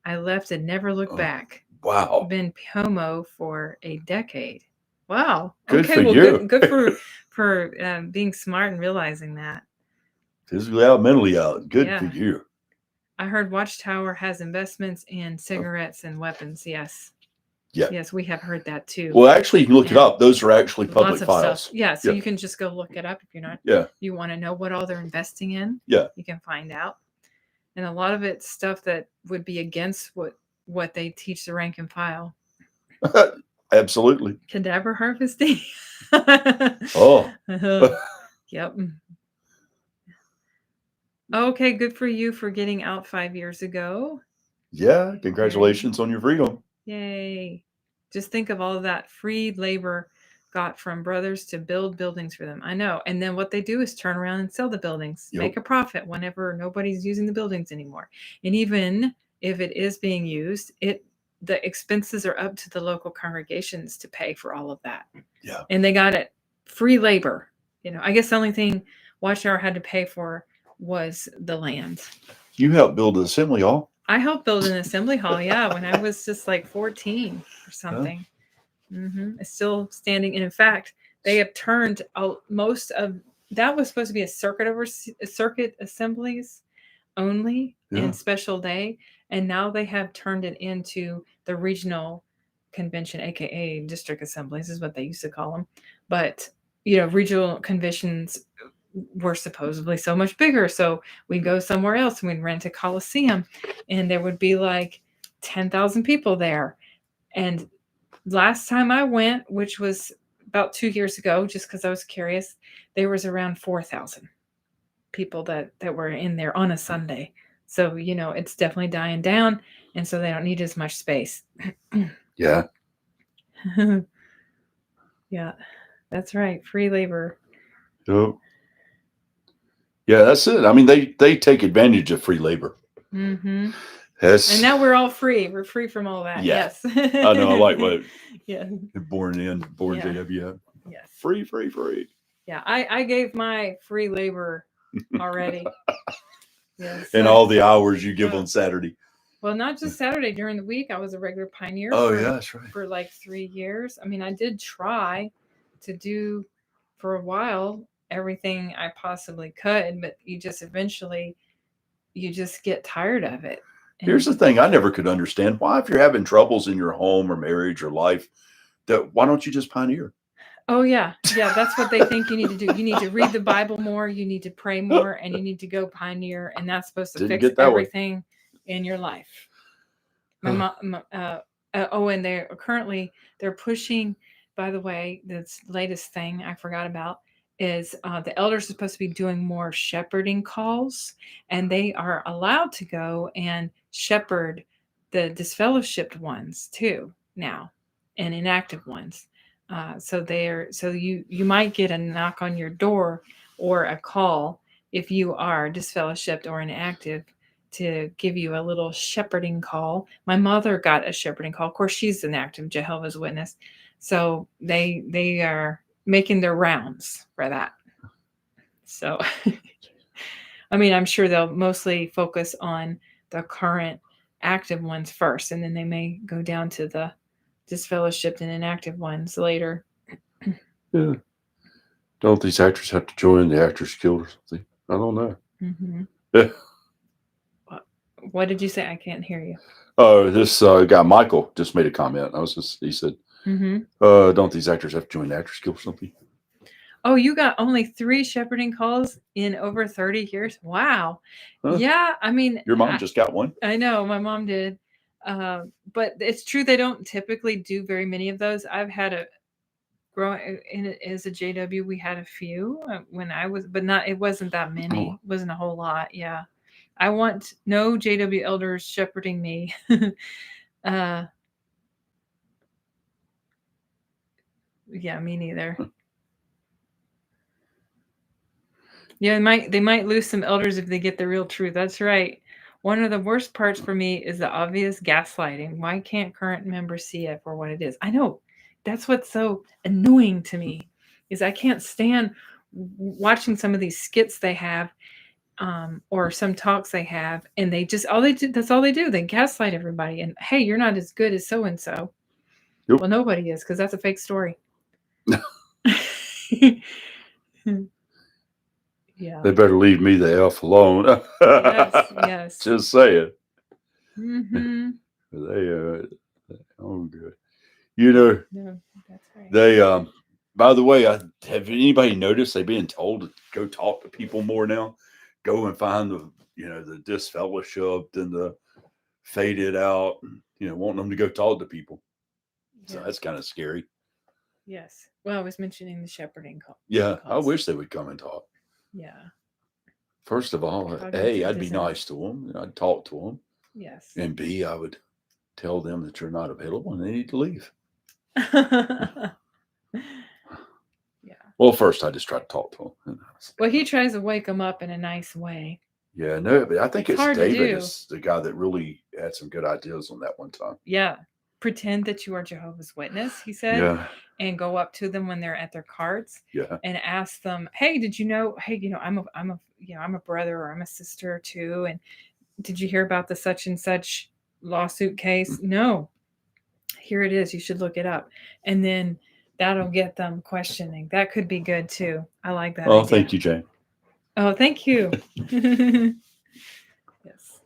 I left and never looked back. Wow. Been homo for a decade. Wow. Good for you. Good for being smart and realizing that. Physically out, mentally out. Good for you. I heard Watchtower has investments in cigarettes and weapons. Yes. Yeah. Yes, we have heard that too. Well, actually, you can look it up. Those are actually public files. Stuff. Yeah, so you can just go look it up if you're not. Yeah. You want to know what all they're investing in. Yeah. You can find out, and a lot of it's stuff that would be against what they teach the rank and file. Absolutely. Cadaver harvesting. Oh. Yep. Okay, good for you for getting out 5 years ago. Yeah, congratulations on your freedom. Yay. Just think of all of that free labor got from brothers to build buildings for them. I know. And then what they do is turn around and sell the buildings, make a profit whenever nobody's using the buildings anymore. And even if it is being used, the expenses are up to the local congregations to pay for all of that. Yeah. And they got it free labor. You know, I guess the only thing Watchtower had to pay for was the land. You helped build an assembly hall. I helped build an assembly hall, when I was just like 14 or something. It's still standing. And in fact, they have turned most of that was supposed to be a circuit assemblies only and special day. And now they have turned it into the regional convention, aka district assemblies is what they used to call them. But, regional conventions were supposedly so much bigger. So we'd go somewhere else and we'd rent a Coliseum and there would be like 10,000 people there. And last time I went, which was about 2 years ago, just because I was curious, there was around 4,000 people that were in there on a Sunday. So, it's definitely dying down. And so they don't need as much space. Yeah. Yeah, that's right. Free labor. Yep. Yeah, that's it. I mean, they take advantage of free labor. Mm-hmm. And now we're all free. We're free from all that. Yeah. Yes. I know. I like what. Yeah. Born JW. Yes. Free. Yeah, I gave my free labor already. Yes. And all the hours you give on Saturday. Well, not just Saturday. During the week, I was a regular pioneer. That's right. For like 3 years. I mean, I did try to do for a while everything I possibly could, but you just get tired of it. And here's the thing I never could understand. Why, if you're having troubles in your home or marriage or life, why don't you just pioneer? Oh, yeah. Yeah, that's what they think you need to do. You need to read the Bible more. You need to pray more, and you need to go pioneer. And that's supposed to fix everything in your life. My mom, and they're pushing, by the way, this latest thing I forgot about is the elders are supposed to be doing more shepherding calls, and they are allowed to go and shepherd the disfellowshipped ones too now, and inactive ones. So you might get a knock on your door or a call if you are disfellowshipped or inactive, to give you a little shepherding call. My mother got a shepherding call. Of course, she's an active Jehovah's Witness, so they are making their rounds for that. So, I mean, I'm sure they'll mostly focus on the current active ones first, and then they may go down to the disfellowshipped and inactive ones later. Yeah. Don't these actors have to join the Actors Guild or something? I don't know. Mm-hmm. Yeah. What did you say? I can't hear you. Oh, this guy Michael just made a comment. He said, don't these actors have to join the Actors Guild or something? Oh, you got only 3 shepherding calls in over 30 years? Wow. Huh? Yeah, I mean, Your mom just got one. I know, my mom did. But it's true, they don't typically do very many of those. I've had as a JW, we had a few when I was, but it wasn't that many. Oh. It wasn't a whole lot. Yeah. I want no JW elders shepherding me. Yeah, me neither. Yeah, they might lose some elders if they get the real truth. That's right. One of the worst parts for me is the obvious gaslighting. Why can't current members see it for what it is? I know. That's what's so annoying to me, is I can't stand watching some of these skits they have, or some talks they have, and that's all they do. They gaslight everybody. And hey, you're not as good as so and so. Well, nobody is, because that's a fake story. Yeah. They better leave me the F alone. Yes. Just saying. Mm-hmm. Oh, good. You know, No, that's right. they, by the way, have anybody noticed they're being told to go talk to people more now? Go and find the disfellowshipped and the faded out, wanting them to go talk to people. So that's kind of scary. Yes. Well, I was mentioning the shepherding call. Yeah, I wish they would come and talk. Yeah. First of all, A, I'd be nice to them. I'd talk to them. Yes. And B, I would tell them that you're not available and they need to leave. Yeah. Well, first I just try to talk to them. Well, he tries to wake them up in a nice way. Yeah, no, but I think it's hard David to do. is the guy that really had some good ideas on that one time. Yeah. Pretend that you are Jehovah's Witness, he said. Yeah. And go up to them when they're at their carts. Yeah. And ask them, hey, did you know? Hey, I'm a brother, or I'm a sister too. And did you hear about the such and such lawsuit case? No. Here it is. You should look it up. And then that'll get them questioning. That could be good too. I like that. Oh, idea. thank you, Jane. Oh, thank you. Yes.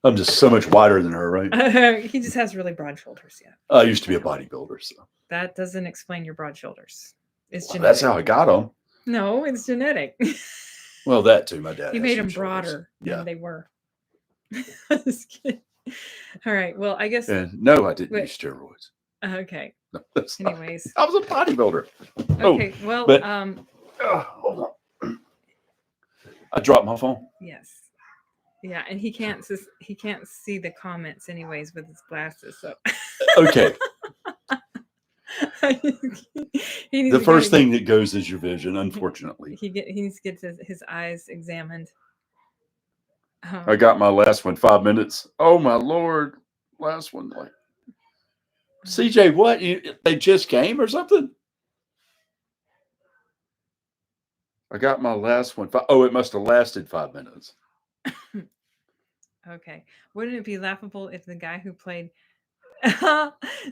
I'm just so much wider than her, right? He just has really broad shoulders. Yeah. I used to be a bodybuilder, so that doesn't explain your broad shoulders. It's genetic. That's how I got them. No, it's genetic. Well, that too. My dad. He made them broader than they were. Just kidding. All right. Well, I guess. No, I didn't use steroids. Okay. No, anyways, I was a bodybuilder. Okay. Well, hold on. I dropped my phone. Yes. Yeah, and he can't see the comments anyways with his glasses. So. Okay. The first thing that goes is your vision, unfortunately. He needs to get his eyes examined. I got my last one, 5 minutes. Oh my Lord. Last one. Like, CJ, what? They just came or something? I got my last one. Oh, it must have lasted 5 minutes. Okay. Wouldn't it be laughable if the guy who played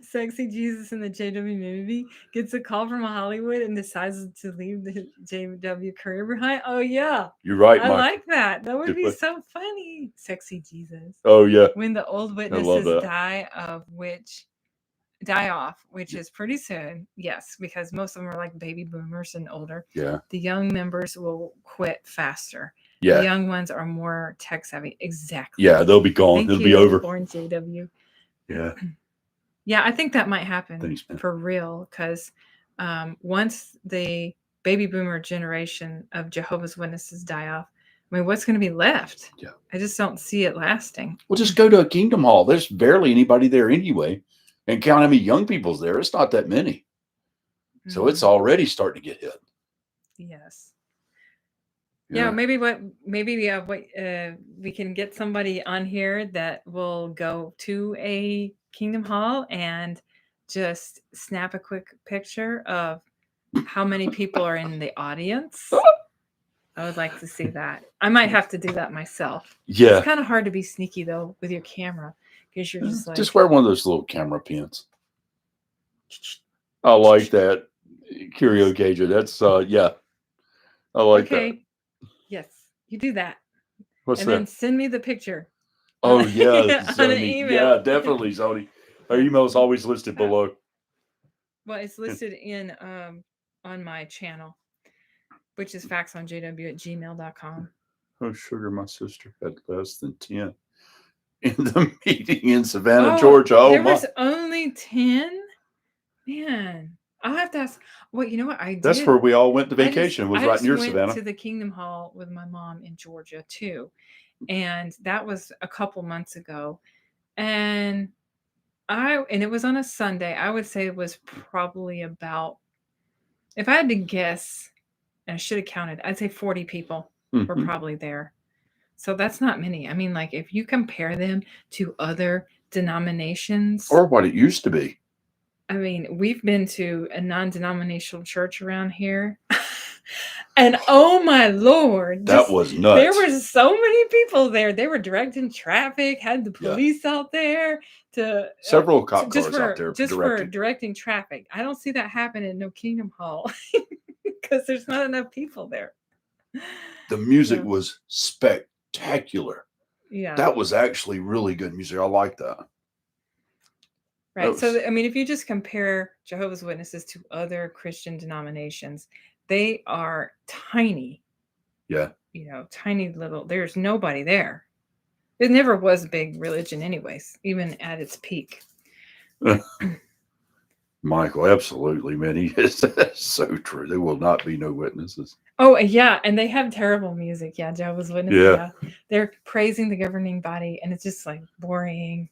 Sexy Jesus in the JW movie gets a call from Hollywood and decides to leave the JW career behind? Oh, yeah. You're right, I like that. That would be so funny. Sexy Jesus. Oh, yeah. When the old witnesses die off, which is pretty soon. Yes, because most of them are like baby boomers and older. Yeah. The young members will quit faster. Yeah. The young ones are more tech savvy. Exactly. Yeah, they'll be gone. They'll be over. Born JW. Yeah. Yeah, I think that might happen. Thanks, for real, because once they baby boomer generation of Jehovah's Witnesses die off, I mean, what's going to be left? Yeah. I just don't see it lasting. Well, just go to a Kingdom Hall. There's barely anybody there anyway. And count how many young people's there. It's not that many. So it's already starting to get hit. Yes. Yeah, maybe what we can get somebody on here that will go to a Kingdom Hall and just snap a quick picture of how many people are in the audience. I would like to see that. I might have to do that myself. Yeah. It's kind of hard to be sneaky though with your camera because you're just like, just wear one of those little camera pins. I like that. Curio Gager. That's yeah. I like that. Yes, you do that. What's and that? then send me the picture. Oh yeah, on an email. Yeah, definitely, Zoni. Our email is always listed below. Well, it's listed in on my channel, which is factsonjw@gmail.com. Oh, sugar, my sister had less than 10 in the meeting in Savannah, Georgia. Oh, there was only 10? Man, I'll have to ask. Well, you know what I did? That's where we all went to vacation. Was right near Savannah. I went to the Kingdom Hall with my mom in Georgia too, and that was a couple months ago, and it was on a Sunday. I would say it was probably about, if I had to guess, and I should have counted, I'd say 40 people were probably there. So that's not many. I mean, like if you compare them to other denominations, or what it used to be. I mean, we've been to a non-denominational church around here. And oh my Lord, that was nuts. There were so many people there. They were directing traffic, had the police out there to several cop cars out there just for directing traffic. I don't see that happen in no Kingdom Hall because there's not enough people there. The music was spectacular. Yeah. That was actually really good music. I like that. Right. So, I mean, if you just compare Jehovah's Witnesses to other Christian denominations, they are tiny. Yeah. You know, tiny little, there's nobody there. It never was a big religion anyways, even at its peak. Michael, absolutely, man. That's so true. There will not be no witnesses. Oh, yeah. And they have terrible music. Yeah. Jehovah's Witnesses. Yeah. They're praising the governing body, and it's just like boring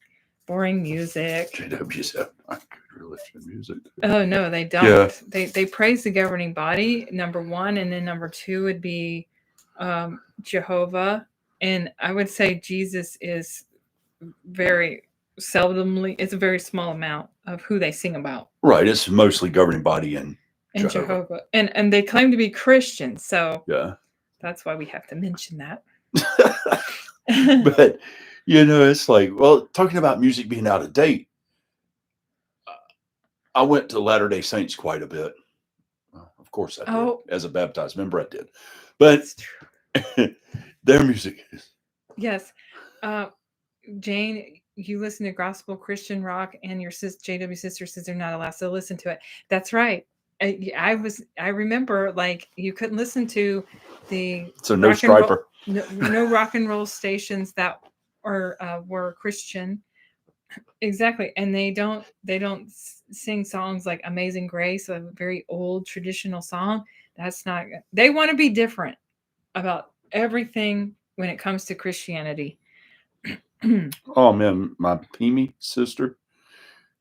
music. JW's have not good religion music. Oh no, they don't. Yeah. They praise the governing body, number one, and then number two would be Jehovah. And I would say Jesus is very seldomly, it's a very small amount of who they sing about. Right. It's mostly governing body and Jehovah. And they claim to be Christians, so yeah. That's why we have to mention that. But you know, it's like, well, talking about music being out of date, I went to Latter-day Saints quite a bit. Well, of course I did. As a baptized member, I did. But their music is. Yes. Jane, you listen to gospel Christian rock, and your JW sister says they're not allowed to listen to it. That's right. I remember, like, you couldn't listen to the no striper. No rock and roll stations that were Christian. Exactly. And they don't sing songs like Amazing Grace, a very old traditional song. That's not, they want to be different about everything when it comes to Christianity. Oh man, my Pimi sister,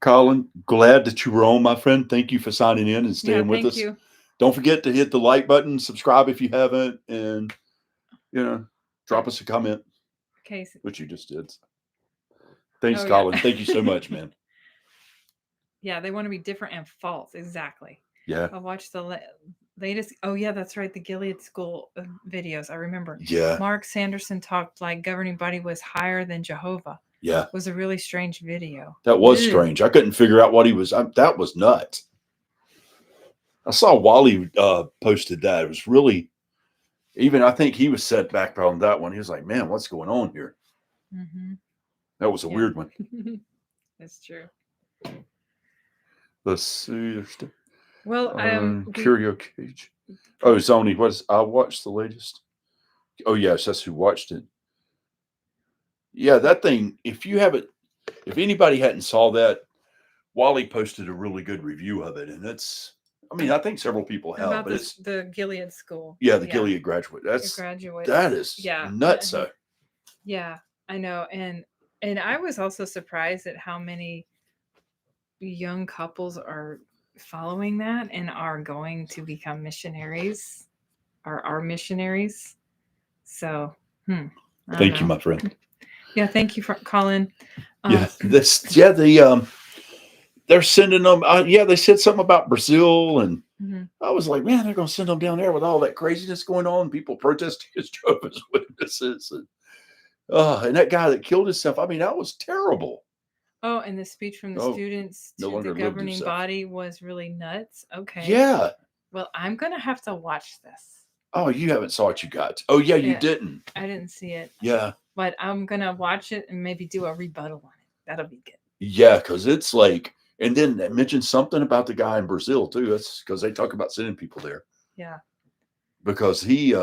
Colin, glad that you were on, my friend. Thank you for signing in and staying with us. You. Don't forget to hit the like button, subscribe if you haven't, and drop us a comment. Okay. Which you just did. Thanks, Colin. Thank you so much, man. Yeah, they want to be different and false. Exactly. Yeah. I watched the latest. Oh, yeah, that's right. The Gilead School videos. I remember. Yeah. Mark Sanderson talked like governing body was higher than Jehovah. Yeah. It was a really strange video. That was strange. I couldn't figure out what he was. That was nuts. I saw Wally posted that. It was really, even I think he was set back on that one. He was like, man, what's going on here? Mm-hmm. That was a weird one. That's true. Let's see. Well, Curio Cage. Oh, Zoni. I watched the latest. Oh, yes, that's who watched it. Yeah, that thing. If anybody hadn't saw that, Wally posted a really good review of it, and it's I mean, I think several people have, About but it's the Gilead school. yeah, the Gilead graduate. Graduate. That is Yeah. nuts. So Yeah, I know. And I was also surprised at how many young couples are following that and are going to become missionaries or are missionaries. So, I don't thank you, know. my friend. Yeah, thank you for calling. Yeah, they're sending them. They said something about Brazil, and I was like, man, they're going to send them down there with all that craziness going on, people protesting as Jehovah's Witnesses, and that guy that killed himself. I mean, that was terrible. Oh, and the speech from the students no to longer the lived governing himself. body was really nuts. Okay. Yeah. Well, I'm gonna have to watch this. Oh, you haven't saw it, you got. Oh, yeah, you Yeah, didn't. I didn't see it. Yeah. But I'm gonna watch it and maybe do a rebuttal on it. That'll be good. Yeah, because it's like, and then they mentioned something about the guy in Brazil too. That's because they talk about sending people there. Yeah. Because he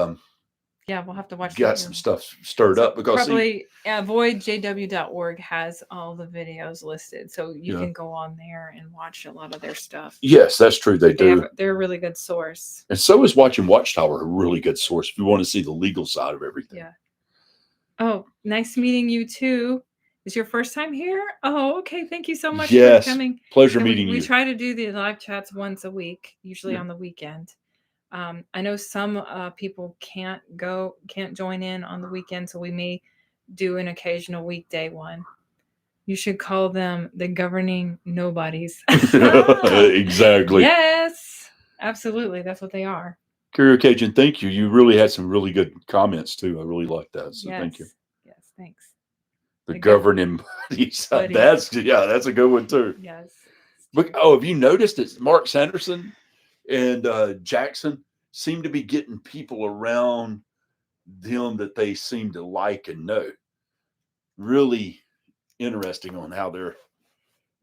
yeah, we'll have to watch got some stuff stirred up because probably avoidjw.org has all the videos listed, so you can go on there and watch a lot of their stuff. Yes, that's true. They do. They're a really good source. And so is watching WATCHTOWER a really good source if you want to see the legal side of everything. Yeah. Oh, nice meeting you too. Is your first time here? Oh, okay. Thank you so much for coming. Pleasure meeting you. We try to do the live chats once a week, usually on the weekend. I know some people can't join in on the weekend, so we may do an occasional weekday one. You should call them the governing nobodies. Exactly. Yes, absolutely. That's what they are. Carrier Cajun, thank you. You really had some really good comments too. I really like that. So thank you. Yes, thanks. The governing bodies. That's a good one too. Yes. But have you noticed that Mark Sanderson and Jackson seem to be getting people around them that they seem to like and know? Really interesting on how they're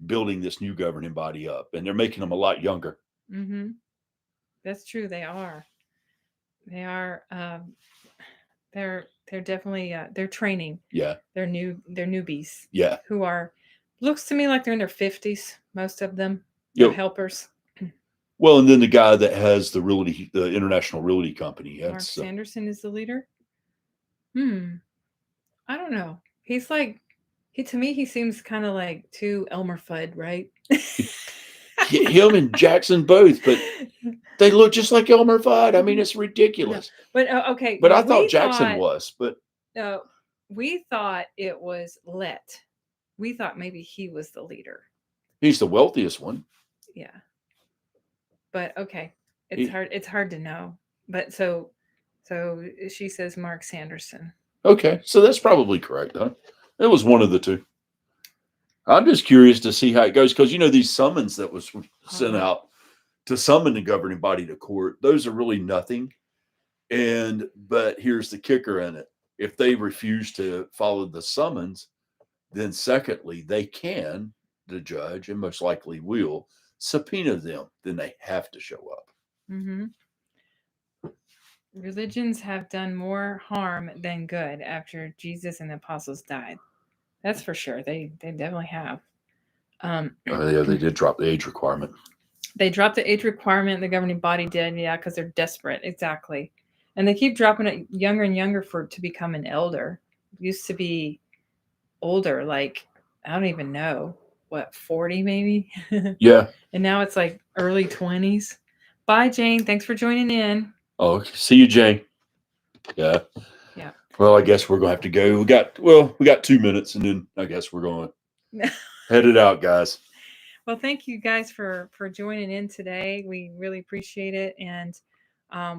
building this new governing body up, and they're making them a lot younger. Mm-hmm. That's true. They are. They are. They're definitely they're training. Yeah. They're newbies. Yeah. Who are looks to me like they're in their 50s. Most of them. They're helpers. Well, and then the guy that has the international realty company. Mark Sanderson is the leader. I don't know. He's like, to me, he seems kind of like too Elmer Fudd, right? Him and Jackson both, but they look just like Elmer Fudd. I mean, it's ridiculous. No. But okay. But I thought Jackson was. But we thought it was Let. We thought maybe he was the leader. He's the wealthiest one. Yeah. But okay, it's hard to know. But so she says Mark Sanderson. Okay, so that's probably correct, huh? It was one of the two. I'm just curious to see how it goes because these summons that was sent out to summon the governing body to court, those are really nothing. But here's the kicker in it: if they refuse to follow the summons, then secondly, they can, the judge, and most likely will, subpoena them. Then they have to show up. Mm-hmm. Religions have done more harm than good after Jesus and the apostles died. That's for sure. They definitely have. They did drop the age requirement. They dropped the age requirement. The governing body did, because they're desperate. Exactly. And they keep dropping it younger and younger to become an elder. It used to be older, like, I don't even know, 40 maybe? Yeah. And now it's like early 20s. Bye, Jane. Thanks for joining in. Oh, see you, Jane. Yeah. Yeah. Well, I guess we're going to have to go. We got 2 minutes, and then I guess we're going to head it out, guys. Well, thank you guys for joining in today. We really appreciate it. And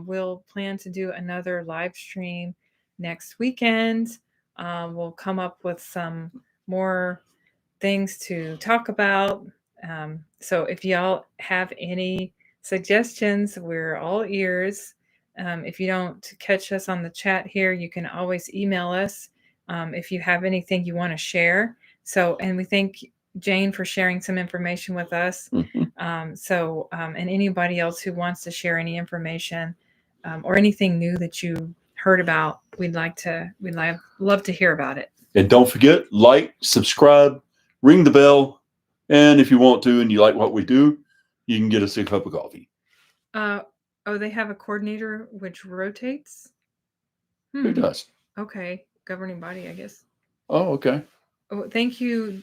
we'll plan to do another live stream next weekend. We'll come up with some more things to talk about. So if y'all have any suggestions, we're all ears. If you don't catch us on the chat here, you can always email us if you have anything you want to share. And we thank Jane for sharing some information with us. Mm-hmm. And anybody else who wants to share any information or anything new that you heard about, we'd love to hear about it. And don't forget, like, subscribe, ring the bell, and if you want to and you like what we do, you can get us a cup of coffee. Oh, they have a coordinator which rotates. Who does? Okay, governing body, I guess. Oh, okay. Oh, thank you,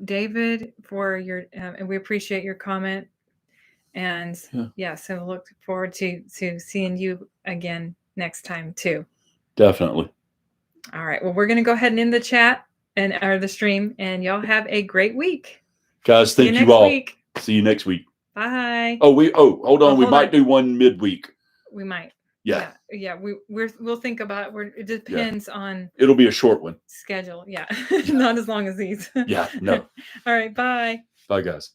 David, for your, and we appreciate your comment. And so look forward to seeing you again next time too. Definitely. All right. Well, we're going to go ahead and end the chat or the stream, and y'all have a great week. Guys, thank you all. See you next week. Bye. Hold on. We might do one midweek. We might. Yeah. We'll think about it. It depends on. It'll be a short one. Schedule. Yeah. Not as long as these. Yeah. No. All right. Bye. Bye, guys.